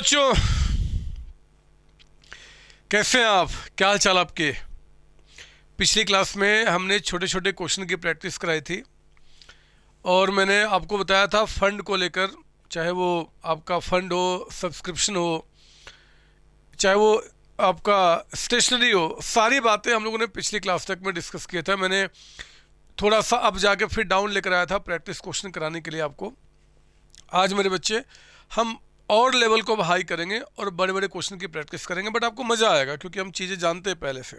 बच्चों, कैसे हैं आप? क्या हाल चाल आपके? पिछली क्लास में हमने छोटे छोटे क्वेश्चन की प्रैक्टिस कराई थी और मैंने आपको बताया था फंड को लेकर, चाहे वो आपका फंड हो, सब्सक्रिप्शन हो, चाहे वो आपका स्टेशनरी हो, सारी बातें हम लोगों ने पिछली क्लास तक में डिस्कस किया था। मैंने थोड़ा सा अब जाके फिर डाउन लेकर आया था प्रैक्टिस क्वेश्चन कराने के लिए आपको। आज मेरे बच्चे हम और लेवल को हाई करेंगे और बड़े बड़े क्वेश्चन की प्रैक्टिस करेंगे, बट आपको मज़ा आएगा क्योंकि हम चीज़ें जानते हैं पहले से।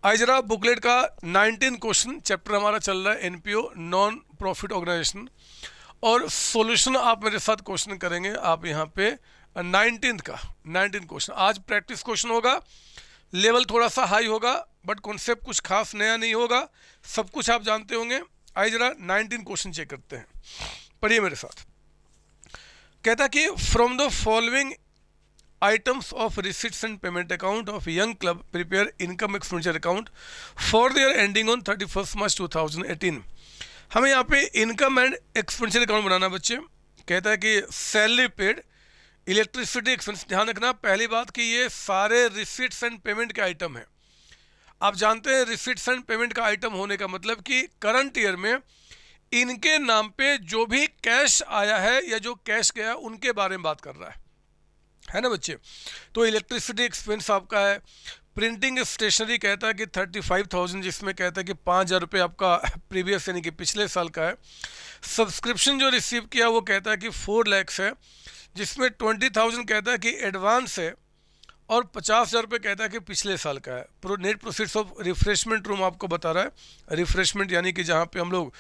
आज जरा बुकलेट का 19 क्वेश्चन चैप्टर हमारा चल रहा है एनपीओ, नॉन प्रॉफिट ऑर्गेनाइजेशन, और सॉल्यूशन आप मेरे साथ क्वेश्चन करेंगे। आप यहाँ पे 19 क्वेश्चन आज प्रैक्टिस क्वेश्चन होगा। लेवल थोड़ा सा हाई होगा बट कॉन्सेप्ट कुछ खास नया नहीं होगा, सब कुछ आप जानते होंगे। आइए जरा 19 क्वेश्चन चेक करते हैं, पढ़िए मेरे साथ। कहता कि from the following items of receipts and payment account of young club prepare income expenditure account for the year ending on 31 March 2018। हमें यहाँ पे इनकम एंड एक्सपेंडिचर अकाउंट बनाना बच्चे। कहता है कि सैलरी पेड, इलेक्ट्रिसिटी एक्सपेंस। ध्यान रखना पहली बात कि ये सारे रिसीट्स एंड पेमेंट के आइटम है। आप जानते हैं रिसीट्स एंड पेमेंट का आइटम होने का मतलब कि करंट ईयर में इनके नाम पे जो भी कैश आया है या जो कैश गया उनके बारे में बात कर रहा है ना बच्चे। तो इलेक्ट्रिसिटी एक्सपेंस आपका है। प्रिंटिंग स्टेशनरी कहता है कि 35,000, जिसमें कहता है कि 5,000 रुपये आपका प्रीवियस यानी कि पिछले साल का है। सब्सक्रिप्शन जो रिसीव किया वो कहता है कि 4 लाख है, जिसमें 20,000 कहता है कि एडवांस है और 50,000 रुपये कहता है कि पिछले साल का है। Net proceeds of refreshment room आपको बता रहा है। रिफ्रेशमेंट यानी कि जहाँ पे हम लोग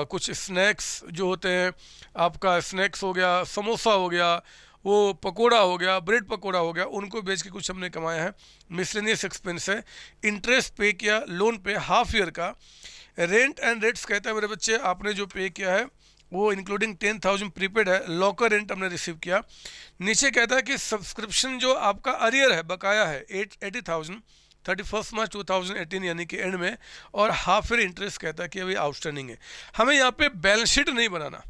कुछ स्नैक्स जो होते हैं, आपका स्नैक्स हो गया, समोसा हो गया, वो पकोड़ा हो गया, ब्रेड पकोड़ा हो गया, उनको बेच के कुछ हमने कमाया है। मिसलेनियस एक्सपेंस है। इंटरेस्ट पे किया लोन पे हाफ ईयर का। रेंट एंड रेट्स कहता है मेरे बच्चे आपने जो पे किया है वो इंक्लूडिंग 10,000 प्रीपेड है। लॉकर रेंट हमने रिसीव किया। नीचे कहता है कि सब्सक्रिप्शन जो आपका अरियर है, बकाया है 80,000 31 मार्च 2018 यानी कि एंड में, और हाफ ईयर इंटरेस्ट कहता है कि अभी आउटस्टैंडिंग है। हमें यहाँ पे बैलेंस शीट नहीं बनाना,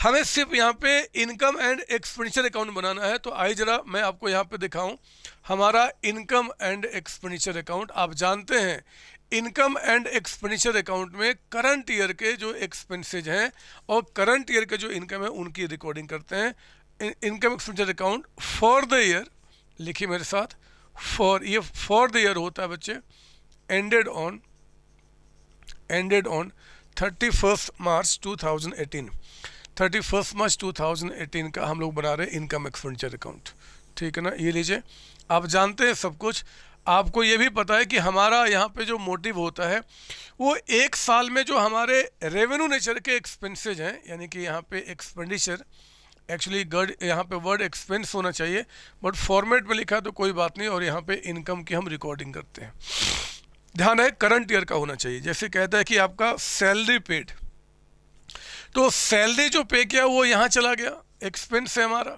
हमें सिर्फ यहाँ पे इनकम एंड एक्सपेंडिचर अकाउंट बनाना है। तो आइए जरा मैं आपको यहाँ पे दिखाऊं हमारा इनकम एंड एक्सपेंडिचर अकाउंट। आप जानते हैं इनकम एंड एक्सपेंडिचर अकाउंट में करंट ईयर के जो एक्सपेंसेज हैं और करंट ईयर के जो इनकम है उनकी रिकॉर्डिंग करते हैं। Income expenditure account for the year, लिखिए मेरे साथ, फॉर द ईयर होता है बच्चे एंडेड ऑन 31 मार्च 2018। 31 मार्च 2018 का हम लोग बना रहे हैं इनकम एक्सपेंडिचर अकाउंट, ठीक है ना। ये लीजिए, आप जानते हैं सब कुछ। आपको ये भी पता है कि हमारा यहाँ पे जो मोटिव होता है वो एक साल में जो हमारे रेवेन्यू नेचर के एक्सपेंसेज हैं, यानी कि यहाँ पे एक्सपेंडिचर, एक्चुअली यहाँ पे वर्ड एक्सपेंस होना चाहिए बट फॉर्मेट में लिखा तो कोई बात नहीं, और यहाँ पे इनकम की हम रिकॉर्डिंग करते हैं। ध्यान है करंट ईयर का होना चाहिए। जैसे कहता है कि आपका सैलरी पेड, तो सैलरी जो पे किया वो यहाँ चला गया, एक्सपेंस है हमारा।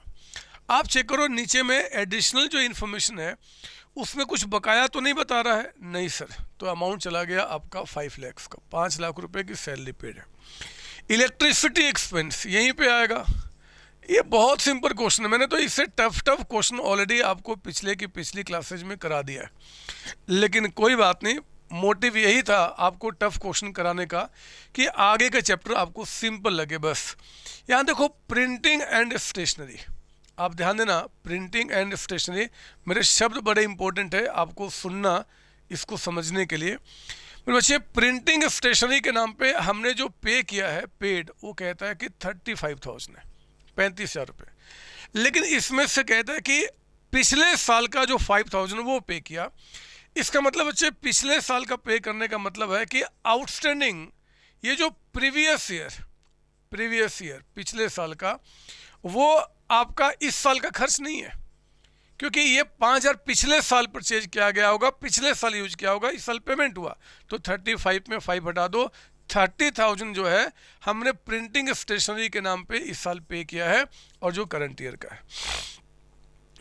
आप चेक करो नीचे में एडिशनल जो इन्फॉर्मेशन है उसमें कुछ बकाया तो नहीं बता रहा है, नहीं सर। तो अमाउंट चला गया आपका 5 लाख का, 5 लाख रुपए की सैलरी पेड है। इलेक्ट्रिसिटी एक्सपेंस यहीं पे आएगा। ये बहुत सिंपल क्वेश्चन है, मैंने तो इससे टफ क्वेश्चन ऑलरेडी आपको पिछली क्लासेज में करा दिया है, लेकिन कोई बात नहीं, मोटिव यही था आपको टफ क्वेश्चन कराने का कि आगे का चैप्टर आपको सिंपल लगे बस। यहाँ देखो प्रिंटिंग एंड स्टेशनरी, आप ध्यान देना, प्रिंटिंग एंड स्टेशनरी, मेरे शब्द बड़े इंपॉर्टेंट है आपको सुनना इसको समझने के लिए। मेरे बच्चे प्रिंटिंग स्टेशनरी के नाम पे हमने जो पे किया है पेड, वो कहता है कि 35,000 है, 35,000 रुपये। लेकिन इसमें से कहता है कि पिछले साल का जो 5,000 वो पे किया। इसका मतलब बच्चे पिछले साल का पे करने का मतलब है कि आउटस्टैंडिंग ये जो प्रीवियस ईयर पिछले साल का, वो आपका इस साल का खर्च नहीं है, क्योंकि ये 5,000 पिछले साल परचेज किया गया होगा, पिछले साल यूज किया होगा, इस साल पेमेंट हुआ, तो 35 में 5 हटा दो, 30,000 जो है हमने प्रिंटिंग स्टेशनरी के नाम पे इस साल पे किया है और जो करंट ईयर का है।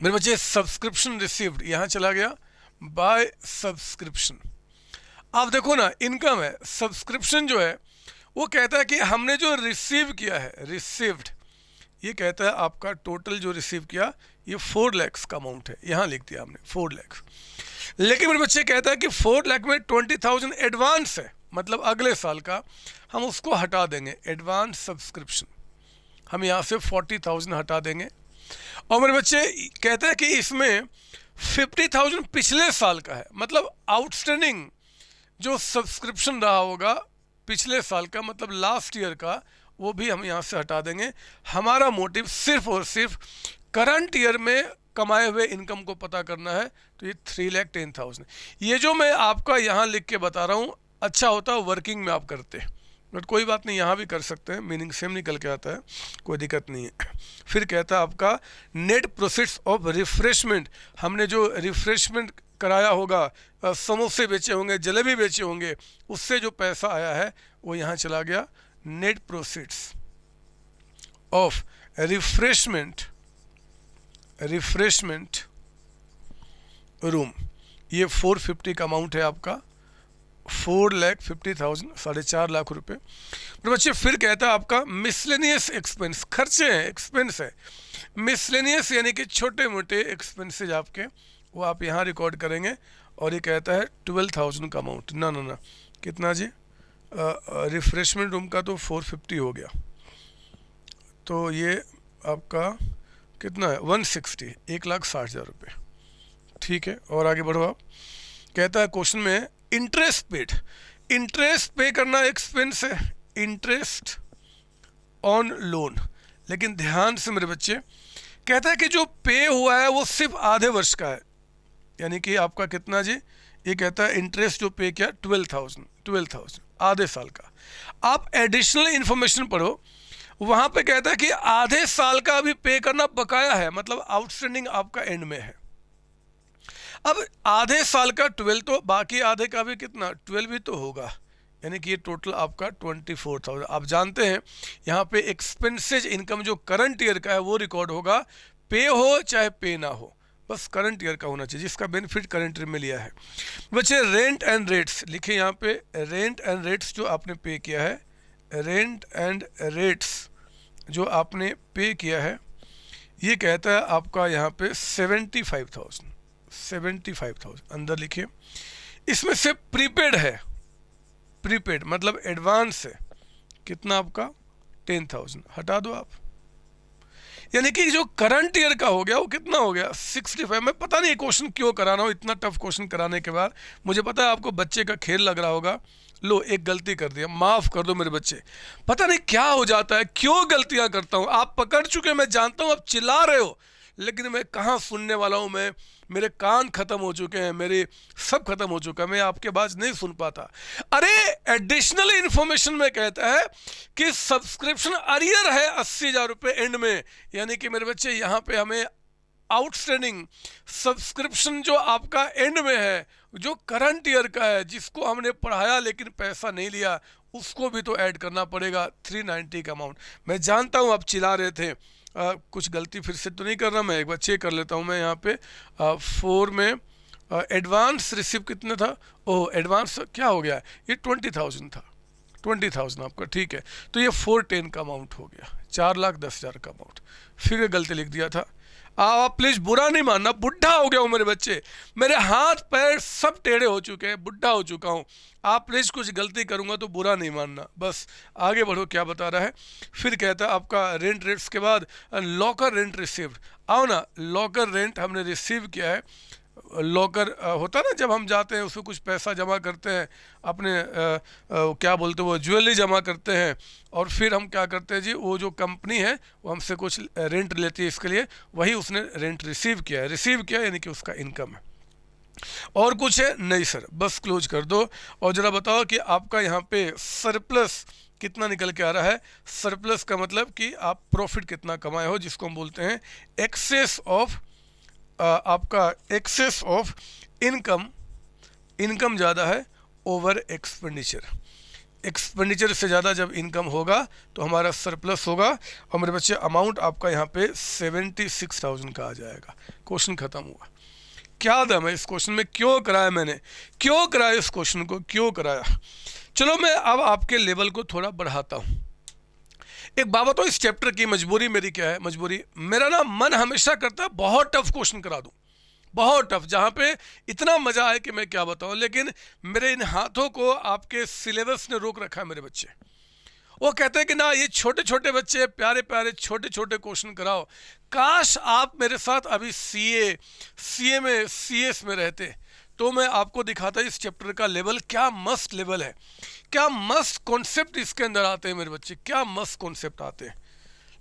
मेरे बच्चे सब्सक्रिप्शन रिसीव्ड यहाँ चला गया बाय सब्सक्रिप्शन। आप देखो ना इनकम है, सब्सक्रिप्शन जो है वो कहता है कि हमने जो रिसीव किया है, रिसीव्ड ये कहता है आपका टोटल जो रिसीव किया ये 4 लाख का अमाउंट है, यहाँ लिख दिया हमने 4 लाख। लेकिन मेरे बच्चे कहता है कि 4 लाख में 20,000 एडवांस है, मतलब अगले साल का, हम उसको हटा देंगे, एडवांस सब्सक्रिप्शन, हम यहाँ से 40,000 हटा देंगे। और मेरे बच्चे कहते हैं कि इसमें 50,000 पिछले साल का है, मतलब आउटस्टैंडिंग जो सब्सक्रिप्शन रहा होगा पिछले साल का, मतलब लास्ट ईयर का, वो भी हम यहाँ से हटा देंगे। हमारा मोटिव सिर्फ और सिर्फ करंट ईयर में कमाए हुए इनकम को पता करना है। तो ये 3,10,000, ये जो मैं आपका यहाँ लिख के बता रहा हूँ, अच्छा होता वर्किंग में आप करते, बट कोई बात नहीं, यहाँ भी कर सकते हैं, मीनिंग सेम निकल के आता है, कोई दिक्कत नहीं है। फिर कहता है आपका नेट प्रोफिट्स ऑफ रिफ्रेशमेंट, हमने जो रिफ्रेशमेंट कराया होगा, समोसे बेचे होंगे, जलेबी बेचे होंगे, उससे जो पैसा आया है वो यहाँ चला गया। Net profits of refreshment room, ये 450 का अमाउंट है आपका, 4,50,000, 4.5 लाख रुपए। तो बच्चे फिर कहता है आपका मिसलेनियस एक्सपेंस, खर्चे हैं, एक्सपेंस है, मिसलेनियस यानी कि छोटे मोटे एक्सपेंसेज आपके, वो आप यहाँ रिकॉर्ड करेंगे। और ये कहता है 12,000 का अमाउंट, ना कितना जी, रिफ्रेशमेंट रूम का तो 450 हो गया, तो ये आपका कितना है 160, 1,60,000 रुपये, ठीक है। और आगे बढ़ो आप, कहता है क्वेश्चन में इंटरेस्ट पेड, इंटरेस्ट पे करना एक्सपेंस है, इंटरेस्ट ऑन लोन। लेकिन ध्यान से मेरे बच्चे, कहता है कि जो पे हुआ है वो सिर्फ आधे वर्ष का है, यानी कि आपका कितना जी, ये कहता है इंटरेस्ट जो पे किया 12,000 आधे साल का। आप एडिशनल इंफॉर्मेशन पढ़ो, वहाँ पे कहता है कि आधे साल का अभी पे करना बकाया है, मतलब आउटस्टैंडिंग आपका एंड में है। अब आधे साल का 12, तो बाकी आधे का भी कितना 12 भी तो होगा, यानी कि ये टोटल आपका 24,000। आप जानते हैं यहाँ पे एक्सपेंसेज इनकम जो करंट ईयर का है वो रिकॉर्ड होगा, पे हो चाहे पे ना हो, बस करंट ईयर का होना चाहिए, जिसका बेनिफिट करंट ईयर में लिया है। बच्चे रेंट एंड रेट्स लिखे यहाँ पे, रेंट एंड रेट्स जो आपने पे किया है, रेंट एंड रेट्स जो आपने पे किया है, ये कहता है आपका यहाँ पे 75,000 अंदर लिखिए। इसमें से प्रीपेड है, प्रीपेड मतलब एडवांस है, कितना आपका 10,000, हटा दो आप, यानी कि जो करंट ईयर का हो गया वो कितना हो गया 65। मैं पता नहीं क्वेश्चन क्यों कराना हो, इतना टफ क्वेश्चन कराने के बाद मुझे पता है आपको बच्चे का खेल लग रहा होगा, लो एक गलती कर दिया, माफ़ कर दो मेरे बच्चे, पता नहीं क्या हो जाता है, क्यों गलतियां करता हूँ। आप पकड़ चुके, मैं जानता हूँ, आप चिल्ला रहे हो, लेकिन मैं कहाँ सुनने वाला हूँ, मैं, मेरे कान खत्म हो चुके हैं, मेरे सब खत्म हो चुका है, मैं आपके बात नहीं सुन पाता। अरे एडिशनल इंफॉर्मेशन में कहता है कि सब्सक्रिप्शन अरियर है 80,000 रुपये एंड में, यानी कि मेरे बच्चे यहाँ पे हमें आउटस्टैंडिंग सब्सक्रिप्शन जो आपका एंड में है, जो करंट ईयर का है, जिसको हमने पढ़ाया लेकिन पैसा नहीं लिया, उसको भी तो ऐड करना पड़ेगा 390 का अमाउंट। मैं जानता हूँ आप चिल्ला रहे थे, कुछ गलती फिर से तो नहीं कर रहा, मैं एक बार चेक कर लेता हूँ। मैं यहाँ पे 4 में एडवांस रिसीव कितना था, ओह एडवांस क्या हो गया, ये 20,000 था, 20,000 आपका, ठीक है। तो ये 410 का अमाउंट हो गया, 4,10,000 का अमाउंट, फिर गलती लिख दिया था। आप प्लीज़ बुरा नहीं मानना, बुढ़ा हो गया हूँ मेरे बच्चे, मेरे हाथ पैर सब टेढ़े हो चुके हैं, बुढ़ा हो चुका हूँ। आप प्लीज़ कुछ गलती करूँगा तो बुरा नहीं मानना, बस आगे बढ़ो। क्या बता रहा है, फिर कहता है आपका रेंट रेट्स के बाद लॉकर रेंट रिसीव्ड। आओ ना, लॉकर रेंट हमने रिसीव किया है, लॉकर होता है ना, जब हम जाते हैं उसमें कुछ पैसा जमा करते हैं, अपने क्या बोलते हैं वो ज्वेलरी जमा करते हैं, और फिर हम क्या करते हैं जी, वो जो कंपनी है वो हमसे कुछ रेंट लेती है, इसके लिए वही उसने रेंट रिसीव किया है, रिसीव किया यानी कि उसका इनकम है। और कुछ है नहीं सर, बस क्लोज कर दो। और ज़रा बताओ कि आपका यहाँ पे सरप्लस कितना निकल के आ रहा है। सरप्लस का मतलब कि आप प्रॉफिट कितना कमाए हो, जिसको हम बोलते हैं एक्सेस ऑफ, आपका एक्सेस ऑफ इनकम, इनकम ज़्यादा है ओवर एक्सपेंडिचर, एक्सपेंडिचर से ज़्यादा जब इनकम होगा तो हमारा सरप्लस होगा। और मेरे बच्चे अमाउंट आपका यहाँ पे 76,000 का आ जाएगा। क्वेश्चन ख़त्म हुआ। क्या दम है इस क्वेश्चन में, क्यों कराया मैंने, क्यों कराया इस क्वेश्चन को, क्यों कराया। चलो मैं अब आपके लेवल को थोड़ा बढ़ाता हूँ। एक बात बताओ, इस चैप्टर की मजबूरी मेरी क्या है? मजबूरी मेरा ना मन हमेशा करता है बहुत टफ क्वेश्चन करा दूं, बहुत टफ, जहाँ पे इतना मजा आए कि मैं क्या बताऊं। लेकिन मेरे इन हाथों को आपके सिलेबस ने रोक रखा है। मेरे बच्चे वो कहते हैं कि ना, ये छोटे छोटे बच्चे प्यारे प्यारे छोटे छोटे क्वेश्चन कराओ। काश आप मेरे साथ अभी सीए में सीएस में रहते, तो मैं आपको दिखाता इस चैप्टर का लेवल क्या मस्त लेवल है, क्या मस्त कॉन्सेप्ट इसके अंदर आते हैं मेरे बच्चे, क्या मस्त कॉन्सेप्ट आते हैं।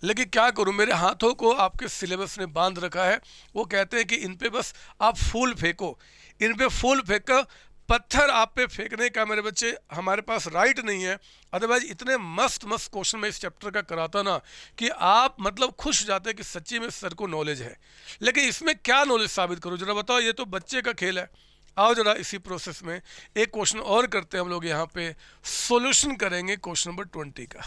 लेकिन क्या करूं, मेरे हाथों को आपके सिलेबस ने बांध रखा है। वो कहते हैं कि इन पे बस आप फूल फेंको, इन पे फूल फेंक कर पत्थर आप पे फेंकने का मेरे बच्चे हमारे पास राइट नहीं है। अदरवाइज इतने मस्त मस्त क्वेश्चन मैं इस चैप्टर का कराता ना कि आप मतलब खुश हो जाते कि सच्ची में सर को नॉलेज है। लेकिन इसमें क्या नॉलेज साबित करूं जरा बताओ, ये तो बच्चे का खेल है। आओ जरा इसी प्रोसेस में एक क्वेश्चन और करते हैं हम लोग। यहाँ पे सॉल्यूशन करेंगे क्वेश्चन नंबर 20 का,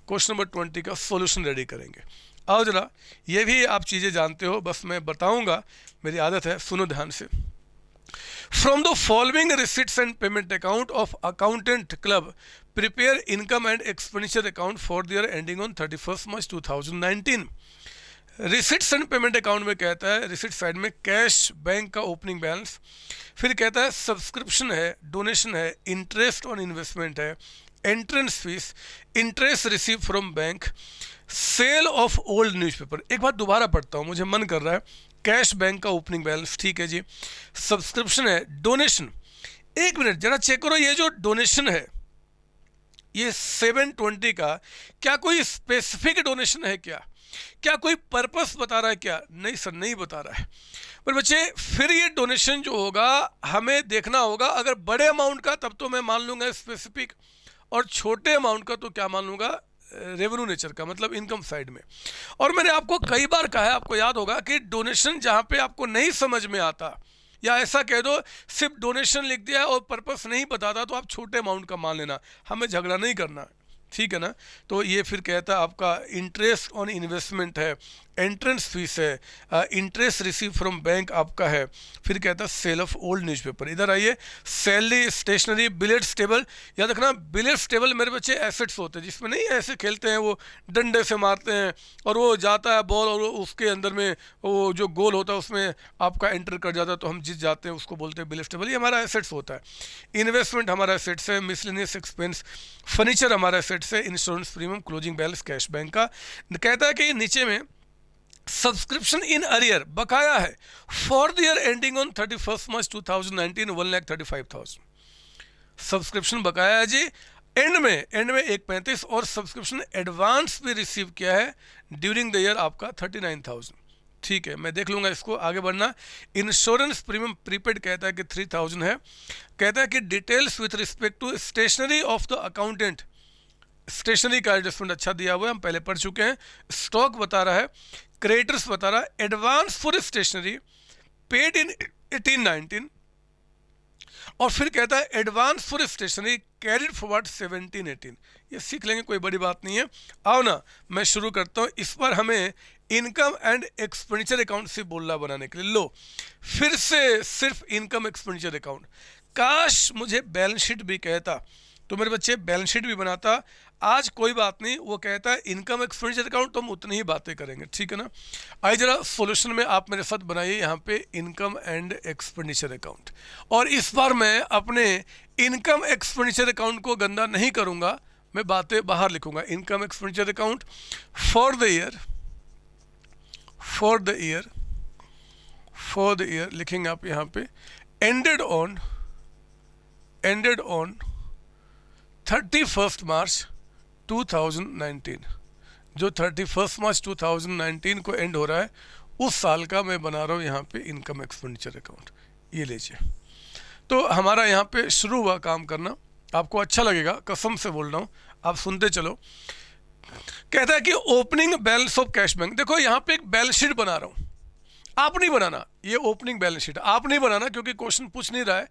क्वेश्चन नंबर 20 का सॉल्यूशन रेडी करेंगे। आओ जरा, ये भी आप चीज़ें जानते हो, बस मैं बताऊंगा, मेरी आदत है, सुनो ध्यान से। From the following receipts and payment account of accountant club, prepare income and expenditure account for the year ending on 31st March 2019। Receipts and payment account में कहता है, रिसिट साइड में कैश बैंक का ओपनिंग बैलेंस, फिर कहता है subscription है, donation है, इंटरेस्ट ऑन इन्वेस्टमेंट है, entrance fees, interest receive from bank, sale of old newspaper. एक बार दोबारा पढ़ता हूँ, मुझे मन कर रहा है। कैश बैंक का ओपनिंग बैलेंस, ठीक है जी, सब्सक्रिप्शन है, डोनेशन। एक मिनट जरा चेक करो, ये जो डोनेशन है ये 720 का, क्या कोई स्पेसिफिक डोनेशन है क्या कोई पर्पस बता रहा है क्या? नहीं सर, नहीं बता रहा है। पर बच्चे फिर ये डोनेशन जो होगा हमें देखना होगा। अगर बड़े अमाउंट का तब तो मैं मान लूँगा स्पेसिफिक, और छोटे अमाउंट का तो क्या मान लूँगा, रेवेन्यू नेचर का, मतलब इनकम साइड में। और मैंने आपको कई बार कहा है, आपको याद होगा कि डोनेशन जहाँ पे आपको नहीं समझ में आता, या ऐसा कह दो सिर्फ डोनेशन लिख दिया और पर्पस नहीं बताता, तो आप छोटे अमाउंट का मान लेना, हमें झगड़ा नहीं करना, ठीक है ना। तो ये फिर कहता है आपका इंटरेस्ट ऑन इन्वेस्टमेंट है, एंट्रेंस फीस है, इंटरेस्ट रिसीव फ्रॉम बैंक आपका है, फिर कहता है सेल ऑफ ओल्ड न्यूज़पेपर। इधर आइए, सैलरी, स्टेशनरी, बिलियर्ड्स टेबल। याद रखना, बिलियर्ड्स टेबल मेरे बच्चे एसेट्स होते हैं, जिसमें नहीं ऐसे खेलते हैं, वो डंडे से मारते हैं और वो जाता है बॉल और उसके अंदर में वो जो गोल होता है उसमें आपका एंटर कर जाता है, तो हम जीत जाते हैं, उसको बोलते हैं बिलियर्ड्स टेबल। ये हमारा एसेट्स होता है। इन्वेस्टमेंट हमारा एसेट्स है, मिसलेनियस एक्सपेंस, फर्नीचर हमारा एसेट्स है, insurance premium, closing balance cash bank का। कहता है कि नीचे में सब्सक्रिप्शन इन अरियर बकाया है for the year ending on 31st March 2019 1,35,000। Subscription बकाया है जी, एंड में 1,35,000, और सब्सक्रिप्शन एडवांस भी रिसीव किया है ड्यूरिंग द ईयर आपका 39,000। ठीक है, मैं देख लूँगा इसको, आगे बढ़ना। इंश्योरेंस प्रीमियम प्रीपेड कहता है कि 3,000 है। कहता है कि details with respect to stationery of the accountant, stationery का एडजस्टमेंट अच्छा दिया हुआ है, हम पहले पढ़ चुके हैं। स्टॉक बता रहा है, क्रेडिटर्स बता रहा है, advance for stationery paid in 18-19, और फिर कहता है advance for stationery carried forward 17-18। ये सीख लेंगे, कोई बड़ी बात नहीं है। आओ ना, मैं शुरू करता हूँ। इस पर हमें इनकम एंड एक्सपेंडिचर अकाउंट से बोलना बनाने के लिए, लो फिर से सिर्फ इनकम एक्सपेंडिचर अकाउंट। काश मुझे बैलेंस शीट भी कहता, तो मेरे बच्चे बैलेंस शीट भी बनाता। आज कोई बात नहीं, वो कहता है इनकम एक्सपेंडिचर अकाउंट, तो हम उतनी ही बातें करेंगे, ठीक है ना। आइए जरा सॉल्यूशन में आप मेरे साथ बनाइए यहाँ पे इनकम एंड एक्सपेंडिचर अकाउंट। और इस बार मैं अपने इनकम एक्सपेंडिचर अकाउंट को गंदा नहीं करूँगा, मैं बातें बाहर लिखूँगा। Income expenditure account for the year लिखेंगे आप यहाँ पे, एंडेड ऑन 31st March 2019। जो 31st March 2019 को एंड हो रहा है, उस साल का मैं बना रहा हूँ यहाँ पे इनकम एक्सपेंडिचर अकाउंट। ये लीजिए, तो हमारा यहाँ पे शुरू हुआ काम करना। आपको अच्छा लगेगा, कसम से बोल रहा हूँ, आप सुनते चलो। कहता है कि opening balance of cash bank. देखो यहाँ पे एक बैलेंस शीट बना रहा हूँ, आप नहीं बनाना, ये ओपनिंग बैलेंस शीट आप नहीं बनाना, क्योंकि क्वेश्चन पूछ नहीं रहा है,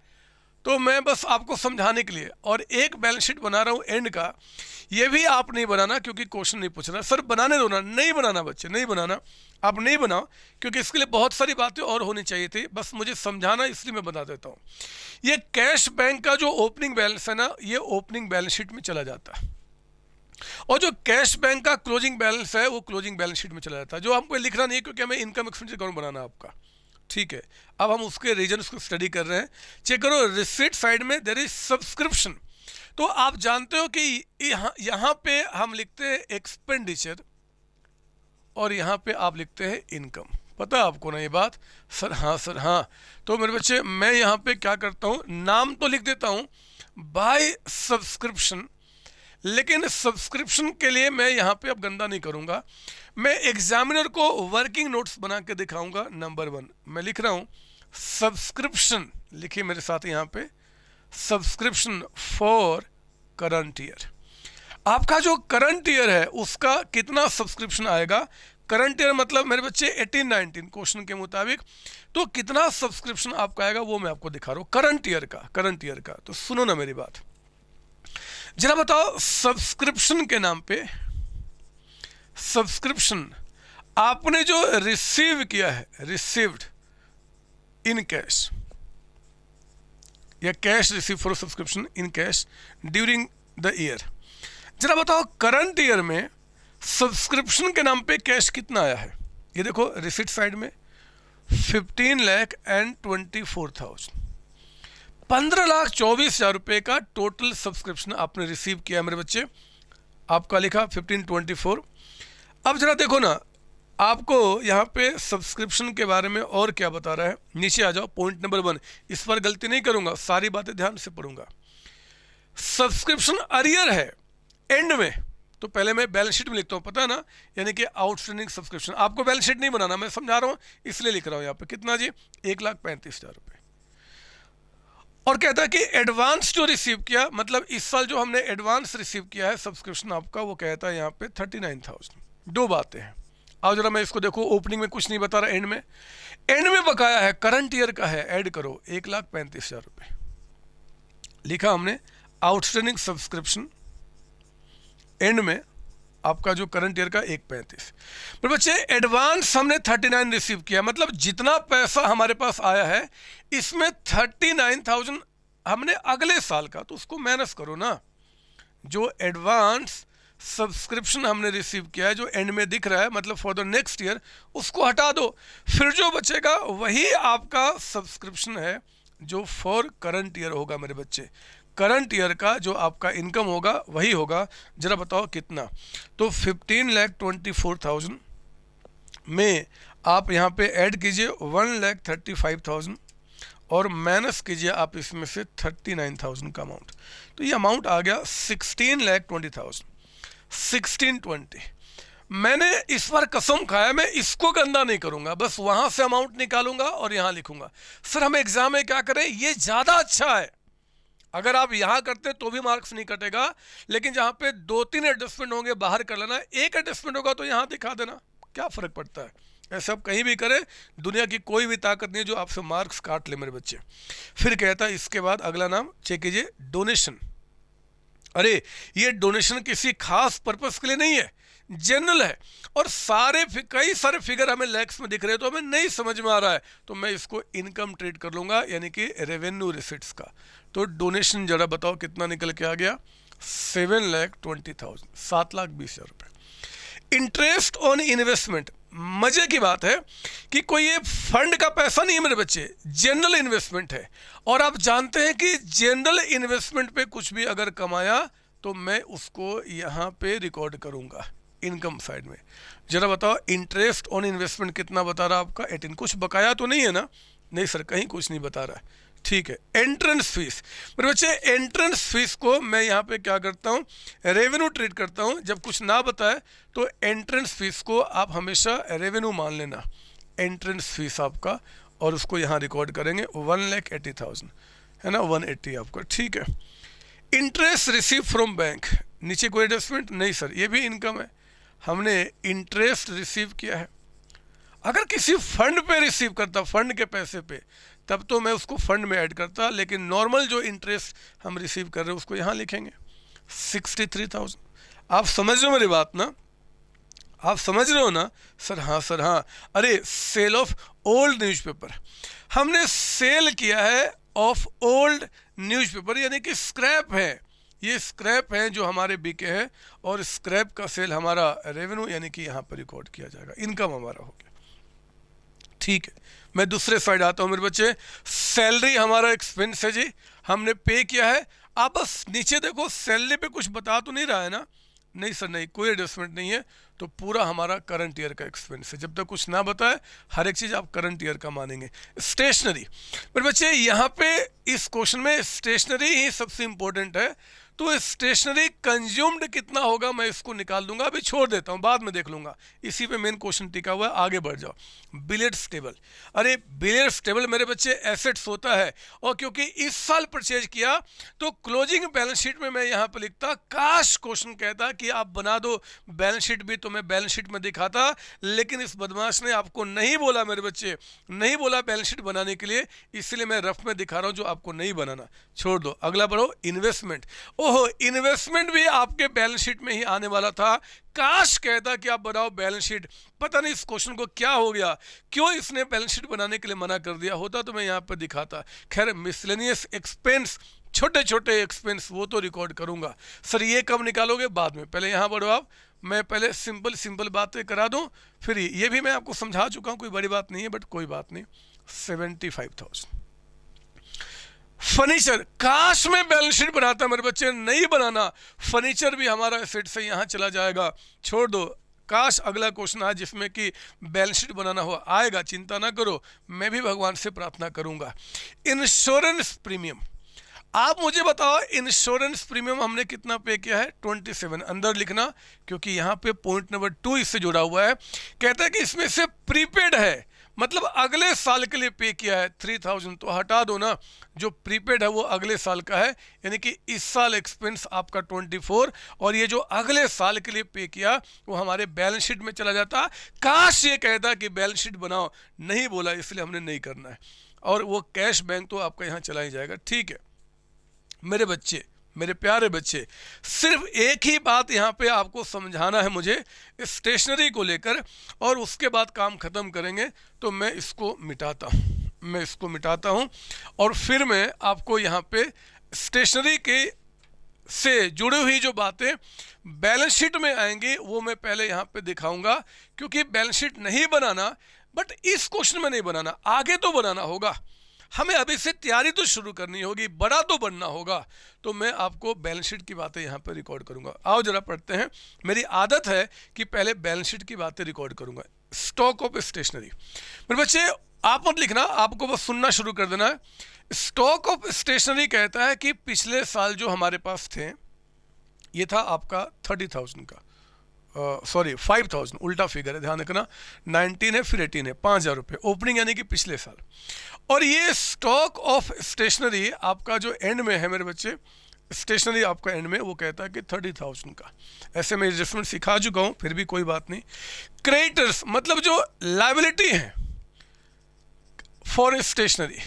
तो मैं बस आपको समझाने के लिए। और एक बैलेंस शीट बना रहा हूँ एंड का, ये भी आप नहीं बनाना, क्योंकि क्वेश्चन नहीं पूछ रहा। सर बनाने दो ना, नहीं बनाना बच्चे, नहीं बनाना, आप नहीं बनाओ, क्योंकि इसके लिए बहुत सारी बातें और होनी चाहिए थी, बस मुझे समझाना, इसलिए मैं बता देता हूँ। ये कैश बैंक का जो ओपनिंग बैलेंस है ना, ये ओपनिंग बैलेंस शीट में चला जाता है। और जो कैश बैंक का क्लोजिंग बैलेंस है वो क्लोजिंग बैलेंस शीट में चला जाता है, जो हमको लिखना नहीं है क्योंकि हमें इनकम एक्सपेंडिचर अकाउंट बनाना है आपका। ठीक है, अब हम उसके रीजन्स को स्टडी कर रहे हैं। चेक करो, रिसीट साइड में देयर इज सब्सक्रिप्शन। तो आप जानते हो कि यहाँ पे हम लिखते हैं एक्सपेंडिचर और यहाँ पे आप लिखते हैं इनकम। पता है आपको ना ये बात? सर हाँ, सर हाँ। तो मेरे बच्चे, मैं यहाँ पे क्या करता हूँ, नाम तो लिख देता हूँ बाय सब्सक्रिप्शन, लेकिन सब्सक्रिप्शन के लिए मैं यहाँ पे अब गंदा नहीं करूँगा। मैं एग्जामिनर को वर्किंग नोट्स बना के दिखाऊंगा। नंबर 1 मैं लिख रहा हूँ सब्सक्रिप्शन, लिखिए मेरे साथ यहाँ पे, सब्सक्रिप्शन फॉर करंट ईयर। आपका जो करंट ईयर है उसका कितना सब्सक्रिप्शन आएगा? करंट ईयर मतलब मेरे बच्चे 18-19 क्वेश्चन के मुताबिक, तो कितना सब्सक्रिप्शन आपका आएगा वो मैं आपको दिखा रहा हूँ करंट ईयर का, करंट ईयर का। तो सुनो ना मेरी बात, जरा बताओ, सब्सक्रिप्शन के नाम पे, सब्सक्रिप्शन आपने जो रिसीव किया है, रिसीव्ड इन कैश या cash receive for subscription in cash during the year, जरा बताओ करंट ईयर में सब्सक्रिप्शन के नाम पे कैश कितना आया है? ये देखो रिसीट साइड में 15,24,000, 15,24,000 रुपये का टोटल सब्सक्रिप्शन आपने रिसीव किया मेरे बच्चे। आपका लिखा 1524। अब जरा देखो ना, आपको यहाँ पे सब्सक्रिप्शन के बारे में और क्या बता रहा है। नीचे आ जाओ, पॉइंट नंबर 1, इस पर गलती नहीं करूँगा, सारी बातें ध्यान से पढ़ूंगा। सब्सक्रिप्शन अरियर है एंड में, तो पहले मैं बैलेंस शीट में लिखता हूँ, पता है ना, यानी कि आउटस्टैंडिंग सब्सक्रिप्शन। आपको बैलेंस शीट नहीं बनाना, मैं समझा रहा हूँ इसलिए लिख रहा हूँ यहाँ पे। कितना जी? 1,35,000 रुपये। और कहता है कि एडवांस जो रिसीव किया, मतलब इस साल जो हमने एडवांस रिसीव किया है सब्सक्रिप्शन आपका, वो कहता है यहाँ पे 39,000। दो बातें हैं। आओ जरा मैं इसको देखो, ओपनिंग में कुछ नहीं बता रहा, एंड में बकाया है, करंट ईयर का है, ऐड करो 1,35,000 रुपये लिखा हमने। आउटस्टैंडिंग सब्सक्रिप्शन एंड में आपका जो करंट ईयर का 1,35। पर बच्चे एडवांस हमने 39 रिसीव किया, मतलब जितना पैसा हमारे पास आया है इसमें 39,000 हमने अगले साल का, तो उसको माइनस करो ना। जो एडवांस सब्सक्रिप्शन हमने रिसीव किया है जो एंड में दिख रहा है, मतलब फॉर द नेक्स्ट ईयर, उसको हटा दो, फिर जो बचेगा वही आपका सब्सक्रिप्शन है जो फॉर करंट ईयर होगा मेरे बच्चे। करंट ईयर का जो आपका इनकम होगा वही होगा। जरा बताओ कितना? तो 15,24,000 में आप यहाँ पे ऐड कीजिए 1,35,000 और माइनस कीजिए आप इसमें से 39,000 का अमाउंट, तो ये अमाउंट आ गया 16,20,000, 1620। मैंने इस बार कसम खाया मैं इसको गंदा नहीं करूंगा, बस वहां से अमाउंट निकालूंगा और यहां लिखूंगा। सर हम एग्जाम में क्या करें, ये ज्यादा अच्छा है। अगर आप यहां करते तो भी मार्क्स नहीं कटेगा, लेकिन जहां पे 2-3 एडजस्टमेंट होंगे बाहर कर लेना, एक एडजस्टमेंट होगा तो यहां दिखा देना, क्या फर्क पड़ता है। ऐसा आप कहीं भी करें, दुनिया की कोई भी ताकत नहीं है जो आपसे मार्क्स काट ले मेरे बच्चे। फिर कहता है इसके बाद अगला नाम चेक कीजिए, डोनेशन। अरे ये डोनेशन किसी खास पर्पस के लिए नहीं है, जनरल है, और कई सारे फिगर हमें लैक्स में दिख रहे हैं तो हमें नहीं समझ में आ रहा है, तो मैं इसको इनकम ट्रीट कर लूंगा, यानी कि रेवेन्यू रिसिट्स का। तो डोनेशन जरा बताओ कितना निकल के आ गया? 7,20,000, 7,20,000 रुपये। इंटरेस्ट ऑन इन्वेस्टमेंट, मजे की बात है कि कोई ये फंड का पैसा नहीं है मेरे बच्चे, जनरल इन्वेस्टमेंट है। और आप जानते हैं कि जनरल इन्वेस्टमेंट पे कुछ भी अगर कमाया तो मैं उसको यहाँ पे रिकॉर्ड करूँगा इनकम साइड में। जरा बताओ इंटरेस्ट ऑन इन्वेस्टमेंट कितना बता रहा है आपका? 18। कुछ बकाया तो नहीं है ना? नहीं सर, कहीं कुछ नहीं बता रहा है। ठीक है, एंट्रेंस फीस मेरे बच्चे, एंट्रेंस फीस को मैं यहाँ पे क्या करता हूँ, रेवेन्यू ट्रीट करता हूँ। जब कुछ ना बताए तो एंट्रेंस फीस को आप हमेशा रेवेन्यू मान लेना, एंट्रेंस फीस आपका, और उसको यहाँ रिकॉर्ड करेंगे 1,80,000 है ना, 180 आपका। ठीक है, इंटरेस्ट रिसीव फ्रॉम बैंक, नीचे कोई एडजस्टमेंट नहीं सर, ये भी इनकम है, हमने इंटरेस्ट रिसीव किया है। अगर किसी फंड पे रिसीव करता, फंड के पैसे पे, तब तो मैं उसको फंड में ऐड करता, लेकिन नॉर्मल जो इंटरेस्ट हम रिसीव कर रहे हैं उसको यहाँ लिखेंगे 63,000। आप समझ रहे हो मेरी बात ना? आप समझ रहे हो ना? सर हाँ, सर हाँ। अरे सेल ऑफ ओल्ड न्यूज़पेपर, हमने सेल किया है ऑफ ओल्ड न्यूज़पेपर, यानी कि स्क्रैप है, ये स्क्रैप है जो हमारे बिके हैं, और स्क्रैप का सेल हमारा रेवेन्यू यानी कि यहाँ पर रिकॉर्ड किया जाएगा, इनकम हमारा हो गया। ठीक है, मैं दूसरे साइड आता हूँ मेरे बच्चे। सैलरी हमारा एक्सपेंस है जी, हमने पे किया है। आप बस नीचे देखो, सैलरी पे कुछ बता तो नहीं रहा है ना? नहीं सर नहीं, कोई एडजस्टमेंट नहीं है, तो पूरा हमारा करंट ईयर का एक्सपेंस है। जब तक कुछ ना बताए हर एक चीज़ आप करंट ईयर का मानेंगे। स्टेशनरी मेरे बच्चे, यहाँ पे इस क्वेश्चन में स्टेशनरी ही सबसे इंपॉर्टेंट है, तो स्टेशनरी कंज्यूम्ड कितना होगा मैं इसको निकाल दूंगा, अभी छोड़ देता हूँ, बाद में देख लूंगा। इसी पे मेन क्वेश्चन टिका हुआ है, आगे बढ़ जाओ। बिलियर्ड्स टेबल, अरे बिलियर्ड्स टेबल मेरे बच्चे एसेट्स होता है, और क्योंकि इस साल परचेज किया तो क्लोजिंग बैलेंस शीट में मैं यहाँ पर लिखता, काश क्वेश्चन कहता कि आप बना दो बैलेंस शीट भी, तो मैं बैलेंस शीट में दिखाता, लेकिन इस बदमाश ने आपको नहीं बोला मेरे बच्चे, नहीं बोला बैलेंस शीट बनाने के लिए, इसलिए मैं रफ में दिखा रहा हूँ जो आपको नहीं बनाना। छोड़ दो, अगला बढ़ो। इन्वेस्टमेंट, ओहो इन्वेस्टमेंट भी आपके बैलेंस शीट में ही आने वाला था, काश कहता कि आप बनाओ बैलेंस शीट। पता नहीं इस क्वेश्चन को क्या हो गया, क्यों इसने बैलेंस शीट बनाने के लिए मना कर दिया, होता तो मैं यहाँ पर दिखाता। खैर मिसलेनियस एक्सपेंस, छोटे छोटे एक्सपेंस वो तो रिकॉर्ड करूंगा। सर ये कब निकालोगे? बाद में, पहले यहाँ बढ़ो आप, मैं पहले सिंपल बातें करा दूं, फिर ये भी मैं आपको समझा चुका हूँ, कोई बड़ी बात नहीं है, बट कोई बात नहीं। 75,000 फर्नीचर, काश में बैलेंस शीट बनाता मेरे बच्चे, नहीं बनाना। फर्नीचर भी हमारा एसेट से यहाँ चला जाएगा, छोड़ दो। काश अगला क्वेश्चन आए जिसमें कि बैलेंस शीट बनाना हो, आएगा, चिंता ना करो, मैं भी भगवान से प्रार्थना करूंगा। इंश्योरेंस प्रीमियम, आप मुझे बताओ इंश्योरेंस प्रीमियम हमने कितना पे किया है? 27, अंदर लिखना, क्योंकि यहाँ पे पॉइंट नंबर 2 इससे जुड़ा हुआ है। कहता है कि इसमें से प्रीपेड है, मतलब अगले साल के लिए पे किया है 3000, तो हटा दो ना, जो प्रीपेड है वो अगले साल का है, यानी कि इस साल एक्सपेंस आपका 24, और ये जो अगले साल के लिए पे किया वो हमारे बैलेंस शीट में चला जाता। काश ये कहता कि बैलेंस शीट बनाओ, नहीं बोला, इसलिए हमने नहीं करना है। और वो कैश बैंक तो आपका यहाँ चला ही जाएगा। ठीक है मेरे बच्चे, मेरे प्यारे बच्चे, सिर्फ एक ही बात यहाँ पे आपको समझाना है मुझे स्टेशनरी को लेकर, और उसके बाद काम खत्म करेंगे। तो मैं इसको मिटाता हूँ, और फिर मैं आपको यहाँ पे स्टेशनरी के से जुड़ी हुई जो बातें बैलेंस शीट में आएंगी वो मैं पहले यहाँ पे दिखाऊंगा, क्योंकि बैलेंस शीट नहीं बनाना, बट इस क्वेश्चन में नहीं बनाना, आगे तो बनाना होगा। हमें अभी से तैयारी तो शुरू करनी होगी, बड़ा तो बनना होगा। तो मैं आपको बैलेंस शीट की बातें यहाँ पर रिकॉर्ड करूँगा। आओ जरा पढ़ते हैं। मेरी आदत है कि पहले बैलेंस शीट की बातें रिकॉर्ड करूँगा। स्टॉक ऑफ स्टेशनरी, मेरे बच्चे आप मत लिखना, आपको बस सुनना शुरू कर देना है। स्टॉक ऑफ स्टेशनरी कहता है कि पिछले साल जो हमारे पास थे, ये था आपका 30,000 का, सॉरी 5,000, उल्टा फिगर है, ध्यान रखना। 19 है फिर 18 है, 5,000 रुपये ओपनिंग यानी कि पिछले साल। और ये स्टॉक ऑफ स्टेशनरी आपका जो एंड में है मेरे बच्चे, स्टेशनरी आपका एंड में वो कहता है कि 30,000 का। ऐसे मैं एडजस्टमेंट सिखा चुका हूँ, फिर भी कोई बात नहीं। क्रेडिटर्स मतलब जो लायबिलिटी है फॉर स्टेशनरी,